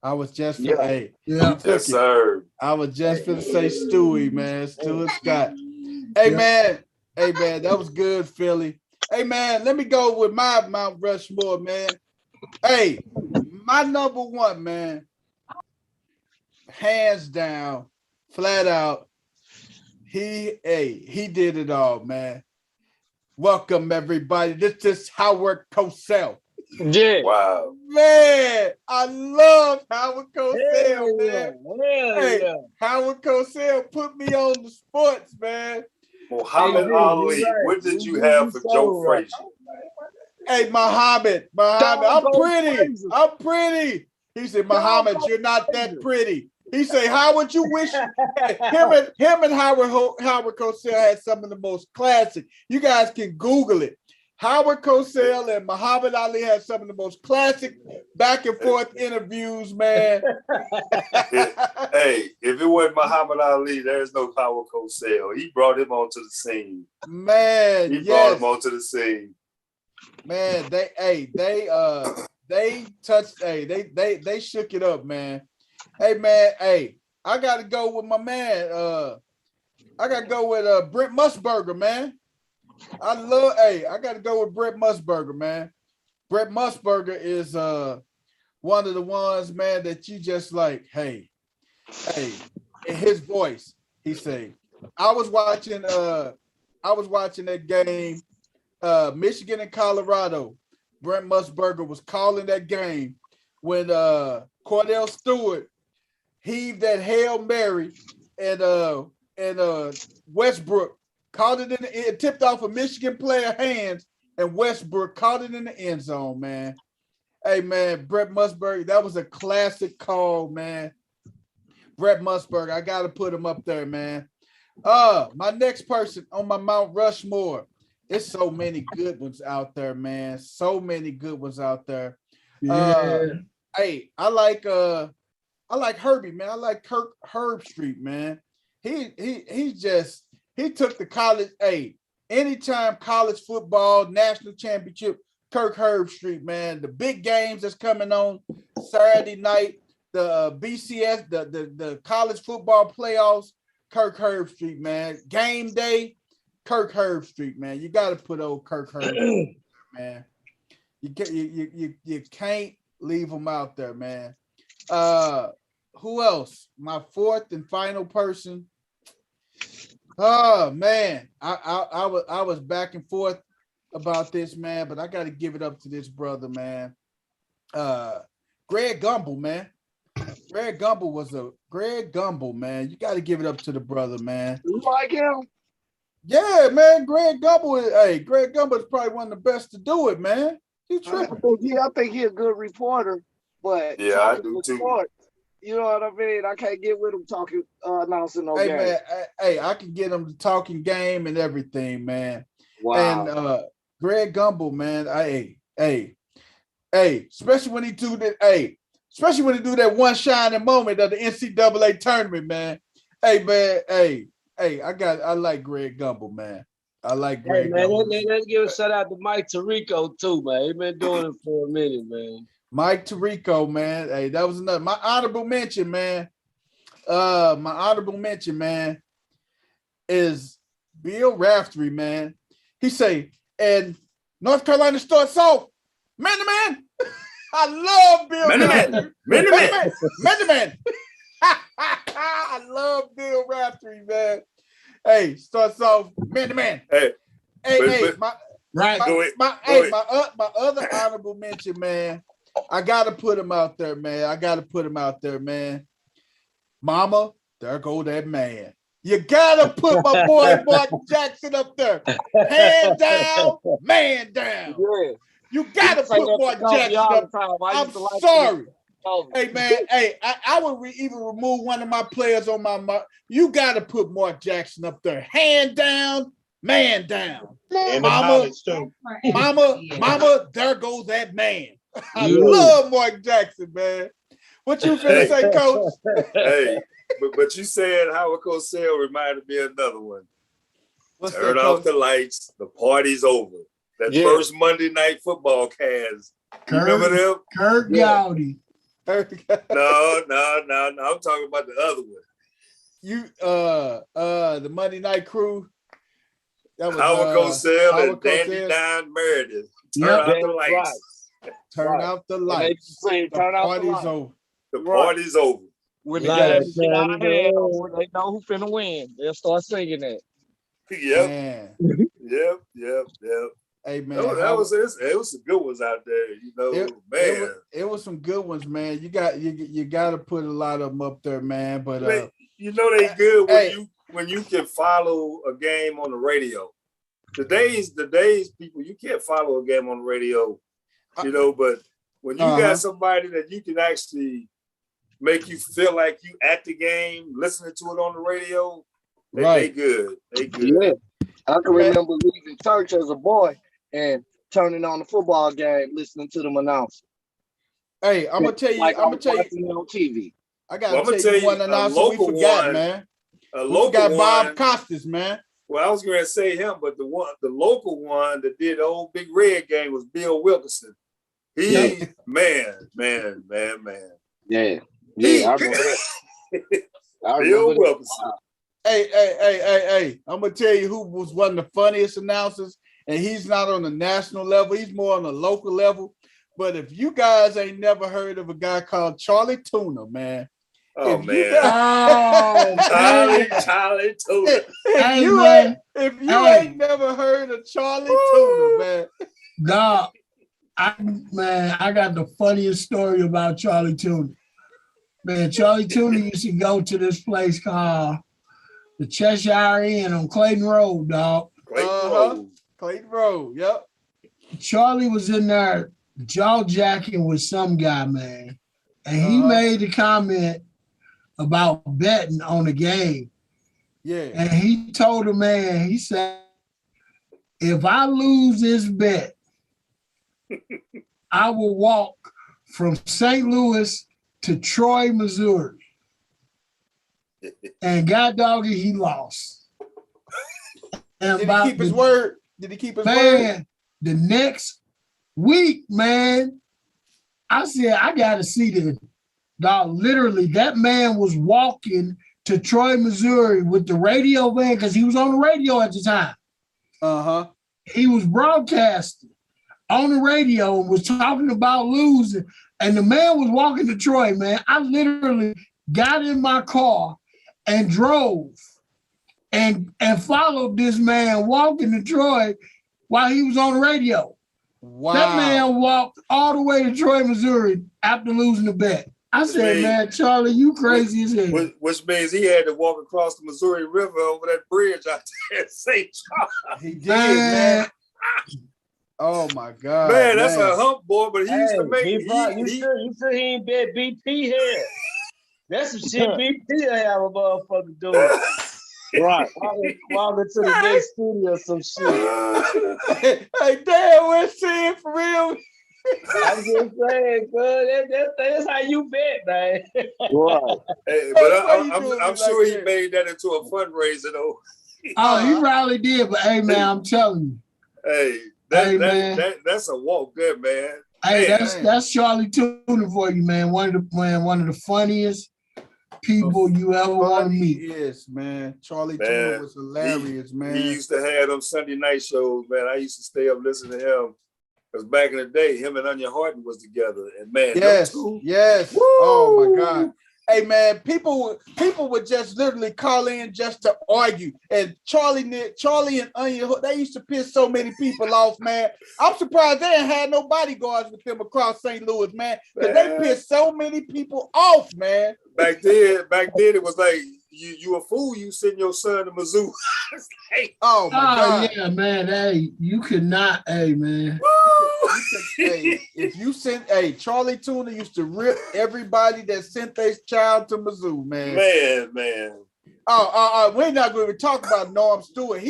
I was just Yes, sir. I was just gonna say Stewie, man. Stuart Scott. Hey, man, that was good, Philly. Hey, man, let me go with my Mount Rushmore, man. Hey, my number 1, man, hands down, flat out, he did it all, man. Welcome, everybody. This is Howard Cosell. Yeah. Wow. Man, I love Howard Cosell, man. Yeah. Howard Cosell put me on the sports, man. Muhammad Ali. Right. What did you have for Joe Frazier? Hey, Muhammad, I'm pretty. He said, Muhammad, you're not that pretty. He said, Howard, you wish him and Howard Cosell had some of the most classic. You guys can Google it. Howard Cosell and Muhammad Ali had some of the most classic back and forth interviews, man. Hey, if it wasn't Muhammad Ali, there's no Howard Cosell. He brought him onto the scene. Man, brought him onto the scene. Man, they shook it up, man. Hey, man, I gotta go with my man. I gotta go with Brent Musburger, man. I gotta go with Brent Musburger, man. Brent Musburger is one of the ones, man, that you just like, hey, in his voice, he say, I was watching that game, Michigan and Colorado. Brent Musburger was calling that game when Cordell Stewart heaved that Hail Mary and Westbrook caught it it tipped off a Michigan player hands, and Westbrook caught it in the end zone, man. Hey, man, Brett Musburger, that was a classic call, man. Brett Musburger, I got to put him up there, man. My next person on my Mount Rushmore, there's so many good ones out there, man. So many good ones out there. Hey, I like Herbie, man. I like Herb Street, man. He took the college, anytime college football, national championship, Kirk Herbstreit, man. The big games that's coming on Saturday night, the BCS, the college football playoffs, Kirk Herbstreit, man. Game day, Kirk Herbstreit, man. You got to put old Kirk Herbstreit, man. You can't leave him out there, man. Who else? My fourth and final person. Oh man, I was back and forth about this, man, but I got to give it up to this brother, man. Greg Gumbel, man. Greg Gumbel, man. You got to give it up to the brother, man. You like him? Yeah, man. Greg Gumbel is probably one of the best to do it, man. He's tripping. I think he's a good reporter, but Yeah, I do too. Sports, you know what I mean? I can't get with him talking, announcing no game. Man, I can get him the talking game and everything, man. Wow. And Greg Gumbel, man, especially when he do that one shining moment of the NCAA tournament, man. Hey, man, I like Greg Gumbel, man. I like Greg Gumbel. Let's give a shout out to Mike Tirico too, man. He been doing it for a minute, man. Mike Tirico, man. Hey, that was another. My honorable mention, man. Is Bill Raftery, man. He say, and North Carolina starts off, man to man. I love Bill Raftery. Man to man. I love Bill Raftery, man. Hey, starts off man to man. My other honorable mention, man. I gotta put him out there, man. Mama, there go that man. You gotta put my boy Mark Jackson up there. Hand down, man down. Yeah. You gotta put Mark Jackson up there. I'm sorry. Hey, man, I would even remove one of my players on my you gotta put Mark Jackson up there. Hand down, man down. And Mama, there goes that man. I love Mark Jackson, man. What you finna say, Coach? Hey, but you said Howard Cosell reminded me of another one. Turn off the lights. The party's over. That first Monday night football cast. Remember them? Kirk Gowdy. No. I'm talking about the other one. You the Monday Night Crew. That was Howard Cosell and Dandy Don Meredith. Turn out the lights. Right. Turn out the lights. The party's over. The party's over. When the game get out of hand, they know who finna win. They'll start singing that. Yep. Hey man, it was some good ones out there, you know. It was some good ones, man. You got to put a lot of them up there, man. But you know they good when you can follow a game on the radio. Today's people, you can't follow a game on the radio, you know. But when you got somebody that you can actually make you feel like you at the game, listening to it on the radio, they good. They good. Yeah. I can remember leaving church as a boy and turning on the football game, listening to them announce. Hey, I'm gonna tell you on TV. I gotta tell you one announcer we forgot, man. We got Bob Costas, man. Well, I was gonna say him, but the local one that did the old Big Red game was Bill Wilkerson. Man. Yeah, I remember that. I Bill remember that. Wilkerson. Hey. I'm gonna tell you who was one of the funniest announcers, and he's not on the national level, he's more on the local level. But if you guys ain't never heard of a guy called Charlie Tuna, man. Oh, if you man. Charlie Tuna. If you ain't never heard of Charlie Tuna, man. Dog, I got the funniest story about Charlie Tuna. Man, Charlie Tuna used to go to this place called the Cheshire Inn on Clayton Road, dog. Clayton Road, yep. Charlie was in there jaw jacking with some guy, man. And he made a comment about betting on the game. Yeah. And he told the man, he said, if I lose this bet, I will walk from St. Louis to Troy, Missouri. And God doggy, he lost. And Did he keep his word? Man, the next week, man, I said, I got to see this. Dog, literally, that man was walking to Troy, Missouri with the radio van because he was on the radio at the time. He was broadcasting on the radio and was talking about losing. And the man was walking to Troy, man. I literally got in my car and drove and followed this man walking to Troy while he was on the radio. Wow. That man walked all the way to Troy, Missouri after losing the bet. I said, man, Charlie, you crazy as hell. Which means he had to walk across the Missouri River over that bridge out there at St. Charles. He did, man. Oh my God. Man, that's a hump boy, but he used to make You sure he ain't bet BP here? That's some shit BP have a motherfucker doing. Right. Walking to the next studio or some shit. Hey, damn, we're seeing for real. I'm just saying, good. That's how you bet, man. Right. Hey, but I'm sure he made that into a fundraiser, though. Oh, he probably did, but hey, man, I'm telling you. Hey, that's a walk there, man. Hey, that's Charlie Tuna for you, man. One of the funniest people you ever want to meet. Yes, man. Charlie Tuna was hilarious, man. He used to have them Sunday night shows, man. I used to stay up listening to him. Because back in the day, him and Anya Harden was together. And man, yes. Woo! Oh my God. Hey man, people would just literally call in just to argue. And Charlie and Anya, they used to piss so many people off, man. I'm surprised they ain't had no bodyguards with them across St. Louis, man. Because they pissed so many people off, man. Back then it was like you a fool, you send your son to Mizzou. Oh my God. Yeah, man. Hey, you could not, hey man. If you sent, Charlie Tuna used to rip everybody that sent their child to Mizzou, man. Man. We're not going to talk about Norm Stewart.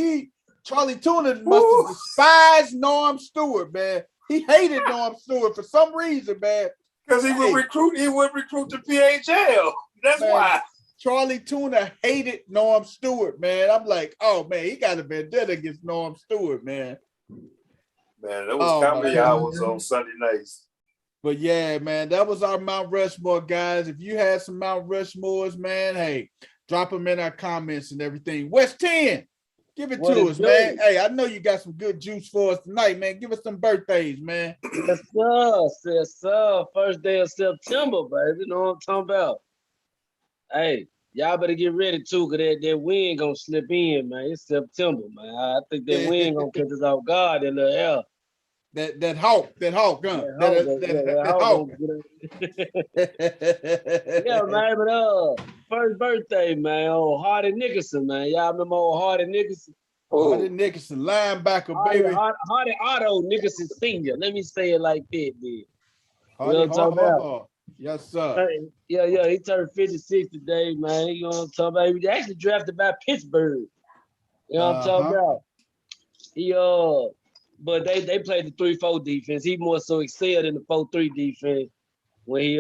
Charlie Tuna must have despised Norm Stewart, man. He hated Norm Stewart for some reason, man. Because he would recruit the PHL. That's why. Charlie Tuna hated Norm Stewart, man. I'm like, oh man, he got a vendetta against Norm Stewart, man. Man, that was comedy hours on Sunday nights. But yeah, man, that was our Mount Rushmore, guys. If you had some Mount Rushmores, man, hey, drop them in our comments and everything. West 10, give it to us, man. Hey, I know you got some good juice for us tonight, man. Give us some birthdays, man. Yes, sir. First day of September, baby. You know what I'm talking about? Hey, y'all better get ready too, because that wind gonna slip in, man. It's September, man. I think that wind gonna catch us off guard in the air. That hawk, huh? That hawk. Yeah, man, but first birthday, man. Oh, Hardy Nickerson, man. Y'all remember old Hardy Nickerson? Hardy Nickerson, linebacker, baby. Hardy Otto Nickerson Sr. Let me say it like that, dude. Hardy, you know what I'm talking about? Yes, sir. Yeah, he turned 56 today, man. You know what I'm talking about? He actually drafted by Pittsburgh. You know what I'm talking about? But they played the 3-4 defense. He more so excelled in the 4-3 defense when he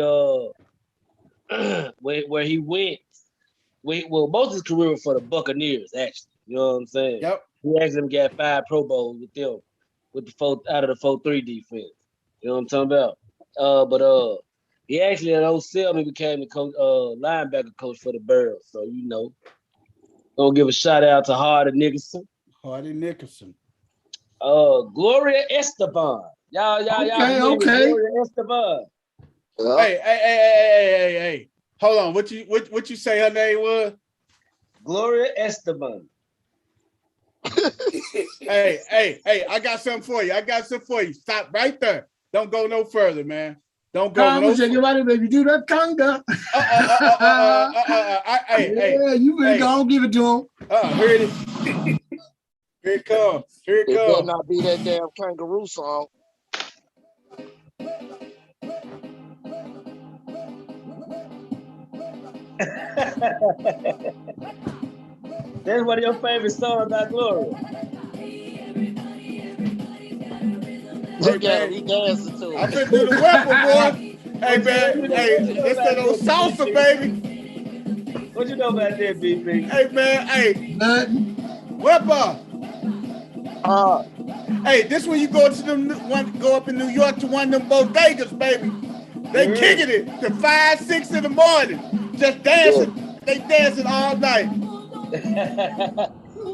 where he went. Well, most of his career was for the Buccaneers, actually. You know what I'm saying? Yep. He actually got 5 Pro Bowls with them, with the out of the 4-3 defense. You know what I'm talking about? He actually at 07 he became the coach, linebacker coach for the Bears. So gonna give a shout out to Hardy Nicholson. Gloria Esteban. Y'all Okay. Gloria Esteban. Hey. Hold on. What you say her name was? Gloria Esteban. Hey, I got something for you. Stop right there. Don't go no further, man. Don't go no further. Everybody, baby, do that conga. Hey, you better go and give it to him. Here it is. Here it comes. It better not be that damn kangaroo song. That's one of your favorite songs by Gloria. Look at him, he dancing to it. I've been through the weapon, boy. Hey, man. Hey, this that old salsa, baby. What you know about that, BP? Hey, man. Hey. Nothing. Weapon. Hey, this when you go up in New York to one of them bodegas, baby. They kicking it to 5, 6 in the morning. Just dancing. Yeah. They dancing all night.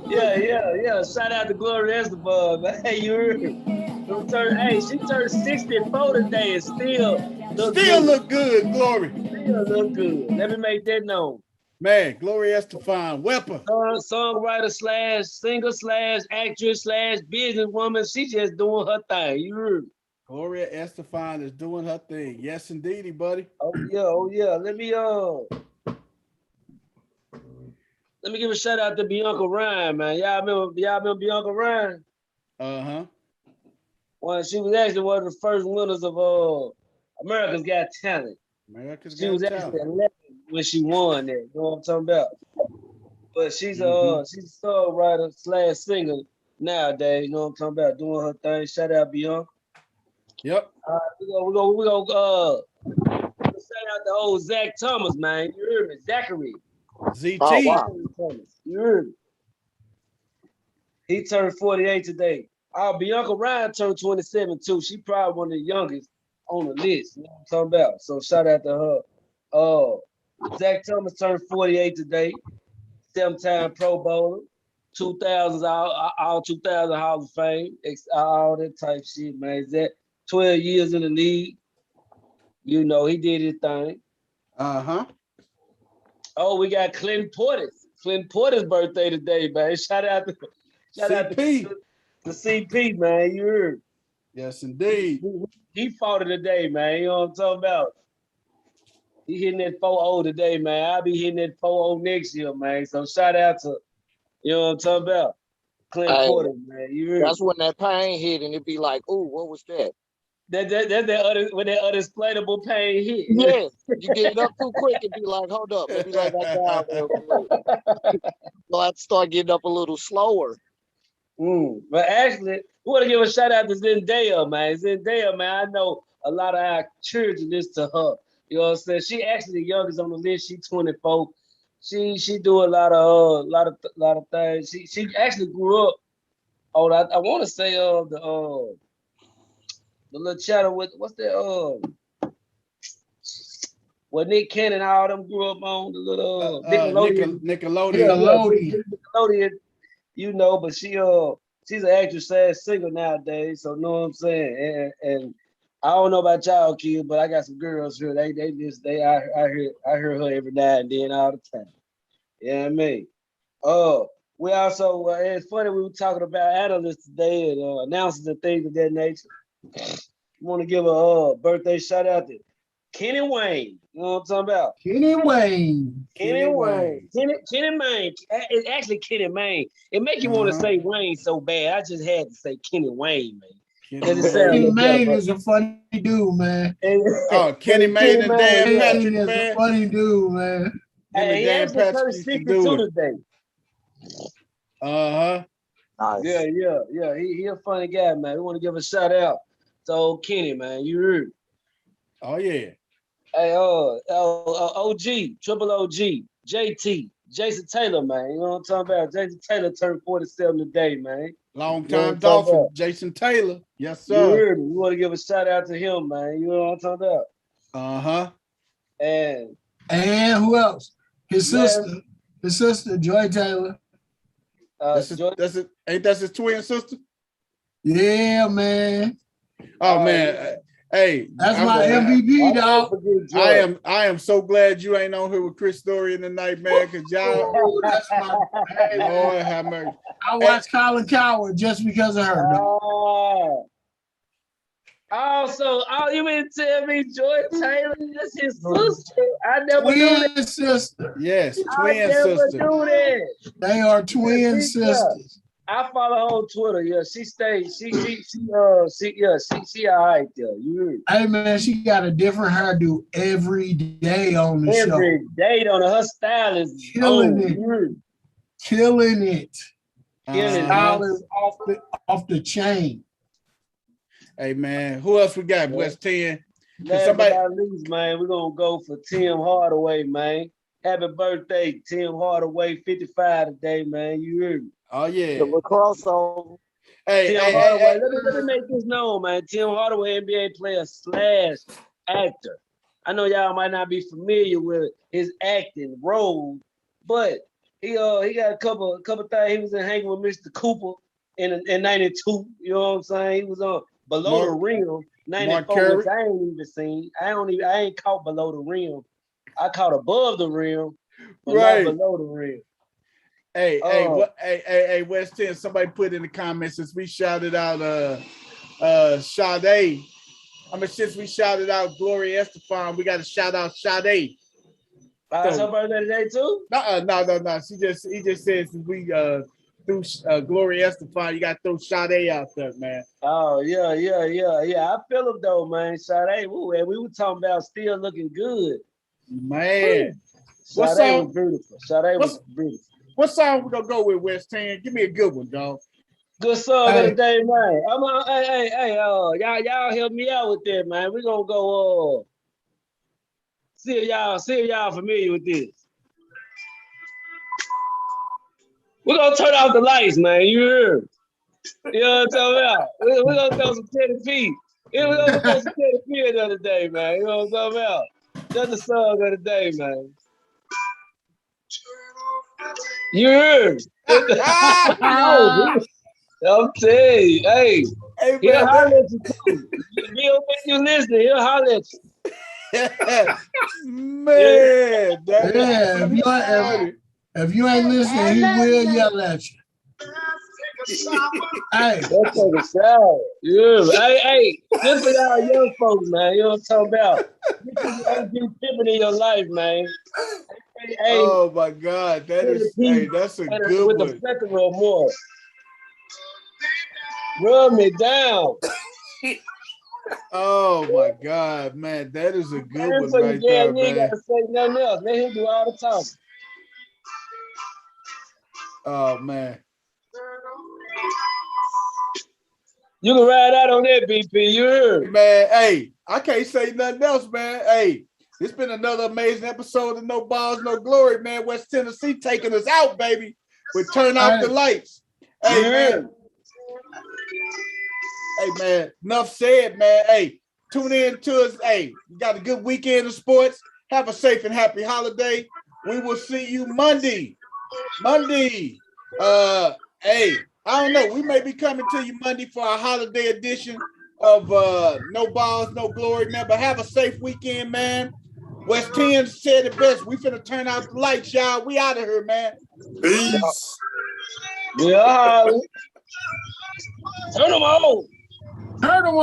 Yeah. Shout out to Gloria Esteban, man. Hey, you heard me. Hey, she turned 64 today and still look good, Glory. Still look good. Let me make that known. Man, Gloria Estefan, weapon. Songwriter / singer / actress / businesswoman. She just doing her thing. You heard me. Gloria Estefan is doing her thing. Yes, indeedy, buddy. Oh yeah. Let me give a shout out to Bianca Ryan, man. Y'all remember Bianca Ryan? Uh-huh. Well, she was actually one of the first winners of America's Got Talent. She was actually 11 when she won that. You know what I'm talking about? But she's a songwriter / singer nowadays. You know what I'm talking about? Doing her thing. Shout out Bianca. Yep. We're gonna shout out the old Zach Thomas, man. You heard me? Zachary. ZT. Oh, wow. You heard me? He turned 48 today. Bianca Ryan turned 27 too. She probably one of the youngest on the list. You know what I'm talking about? So shout out to her. Zach Thomas turned 48 today. 7-time Pro Bowler. 2000s all 2000 Hall of Fame. All that type shit, man. Zach 12 years in the league. You know, he did his thing. Uh-huh. Oh, we got Clinton Portis. Clinton Portis' birthday today, man. Shout out to CP, man. You heard. Yes, indeed. He fought it today, man. You know what I'm talking about? He hitting that 4-0 today, man. I'll be hitting that 4-0 next year, man. So shout out to, you know what I'm talking about? Clinton Portis, man. You heard. That's when that pain hit and it'd be like, ooh, what was that? That's when that unexplainable pain hit. Yeah, you get it up too quick and be like, hold up, let me lay back down. So I have to start getting up a little slower. But actually, we want to give a shout out to Zendaya, man. Zendaya, man, I know a lot of our children listen to her. You know what I'm saying? She actually the youngest on the list. She's 24. She do a lot of things. She actually grew up on I want to say the little channel with what's that what Nick Cannon and all them grew up on, the little Nickelodeon. Nickelodeon, you know, but she's an actress / singer nowadays, so know what I'm saying. And I don't know about y'all kids, but I got some girls here. I hear her every now and then all the time. You know what I mean? We also it's funny we were talking about analysts today and announcers and things of that nature. I want to give a birthday shout out to Kenny Wayne. You know what I'm talking about? Kenny Wayne. Kenny Wayne. It's actually Kenny Wayne. It make you want to say Wayne so bad. I just had to say Kenny Wayne, man. Kenny Wayne is a funny dude, man. Kenny Wayne and Dan Patrick, man. man. A funny dude, man. Hey, he actually turned 62 today. Uh-huh. Nice. Yeah. He a funny guy, man. We want to give a shout out to old Kenny, man. You heard? Oh yeah. Hey, OG, Triple OG, JT, Jason Taylor, man. You know what I'm talking about? Jason Taylor turned 47 today, man. Long time Dolphin, Jason Taylor. Yes, sir. You heard me. We want to give a shout out to him, man. You know what I'm talking about? Uh-huh. And who else? His sister, Joy Taylor. Ain't that his twin sister? Yeah, man. Oh man. Hey, that's my MVP, dog. I am so glad you ain't on here with Chris Story in the night, man, because y'all. That's my Lord have mercy. I watched Colin Coward just because of her. Also, you mean to tell me Joy Taylor is his sister? I never knew that. Sister. Yes, twin sister. I never knew that. They are twin sisters. I follow her on Twitter. Yeah, she stays. She all right there. You hey man, she got a different hairdo every day on the show. Every day on her style is killing it. Killing it. Style is off the chain. Hey man, who else we got? West 10. Last but not least, man, we're gonna go for Tim Hardaway, man. Happy birthday, Tim Hardaway, 55 today, man. You heard me. Oh yeah. The lacrosse song. Tim Hardaway. Let me make this known, man. Tim Hardaway, NBA player / actor. I know y'all might not be familiar with his acting role, but he got a couple things. He was hanging with Mr. Cooper in 92. You know what I'm saying? He was on Below the Rim 94, which I ain't even seen. I ain't caught Below the Rim. I caught Above the Rim, but not Below the Rim. Hey, West 10, somebody put in the comments since we shouted out Sade. Since we shouted out Gloria Estefan, we got to shout out Sade. It's her birthday today too? No. He just said since we threw Gloria Estefan, you got to throw Sade out there, man. Oh yeah. I feel him though, man. Sade, and we were talking about still looking good, man. Sade was beautiful. Sade was beautiful. What song we gonna go with, West 10? Give me a good one, dog. Good song of the day, man. Y'all help me out with that, man. We gonna go see if y'all familiar with this. We're gonna turn off the lights, man. You heard? You know what I'm talking about? We're gonna throw some Teddy P. We're gonna throw some Teddy P the other day, man. You know what I'm talking about? That's the song of the day, man. You heard? I'm telling you, hey he'll holler at you too. He'll make you listen. He'll holler at you. Man, if you ain't listening, he will yell at you. Hey, let's take a shower. Yeah, hey, this for y'all young folks, man. You know what I'm talking about? You do pimping in your life, man. Hey, oh my God, that's a good with one. The plethora of more. Rub me down. Oh my God, man, that is a good one right there, man. You ain't gotta say nothing else. Let him do all the talking. Oh man. You can ride out on that, BP. You heard? Man, hey, I can't say nothing else, man. Hey, it's been another amazing episode of No Balls, No Glory, man. West Tennessee taking us out, baby. We turn off the lights. Hey, man. Hey, man. Enough said, man. Hey, tune in to us. Hey, you got a good weekend of sports. Have a safe and happy holiday. We will see you Monday. Hey, I don't know. We may be coming to you Monday for our holiday edition of No Balls, No Glory, man. But have a safe weekend, man. West 10 said it best. We finna turn out the lights, y'all. We out of here, man. Peace. Yeah. Turn them on. Turn them on.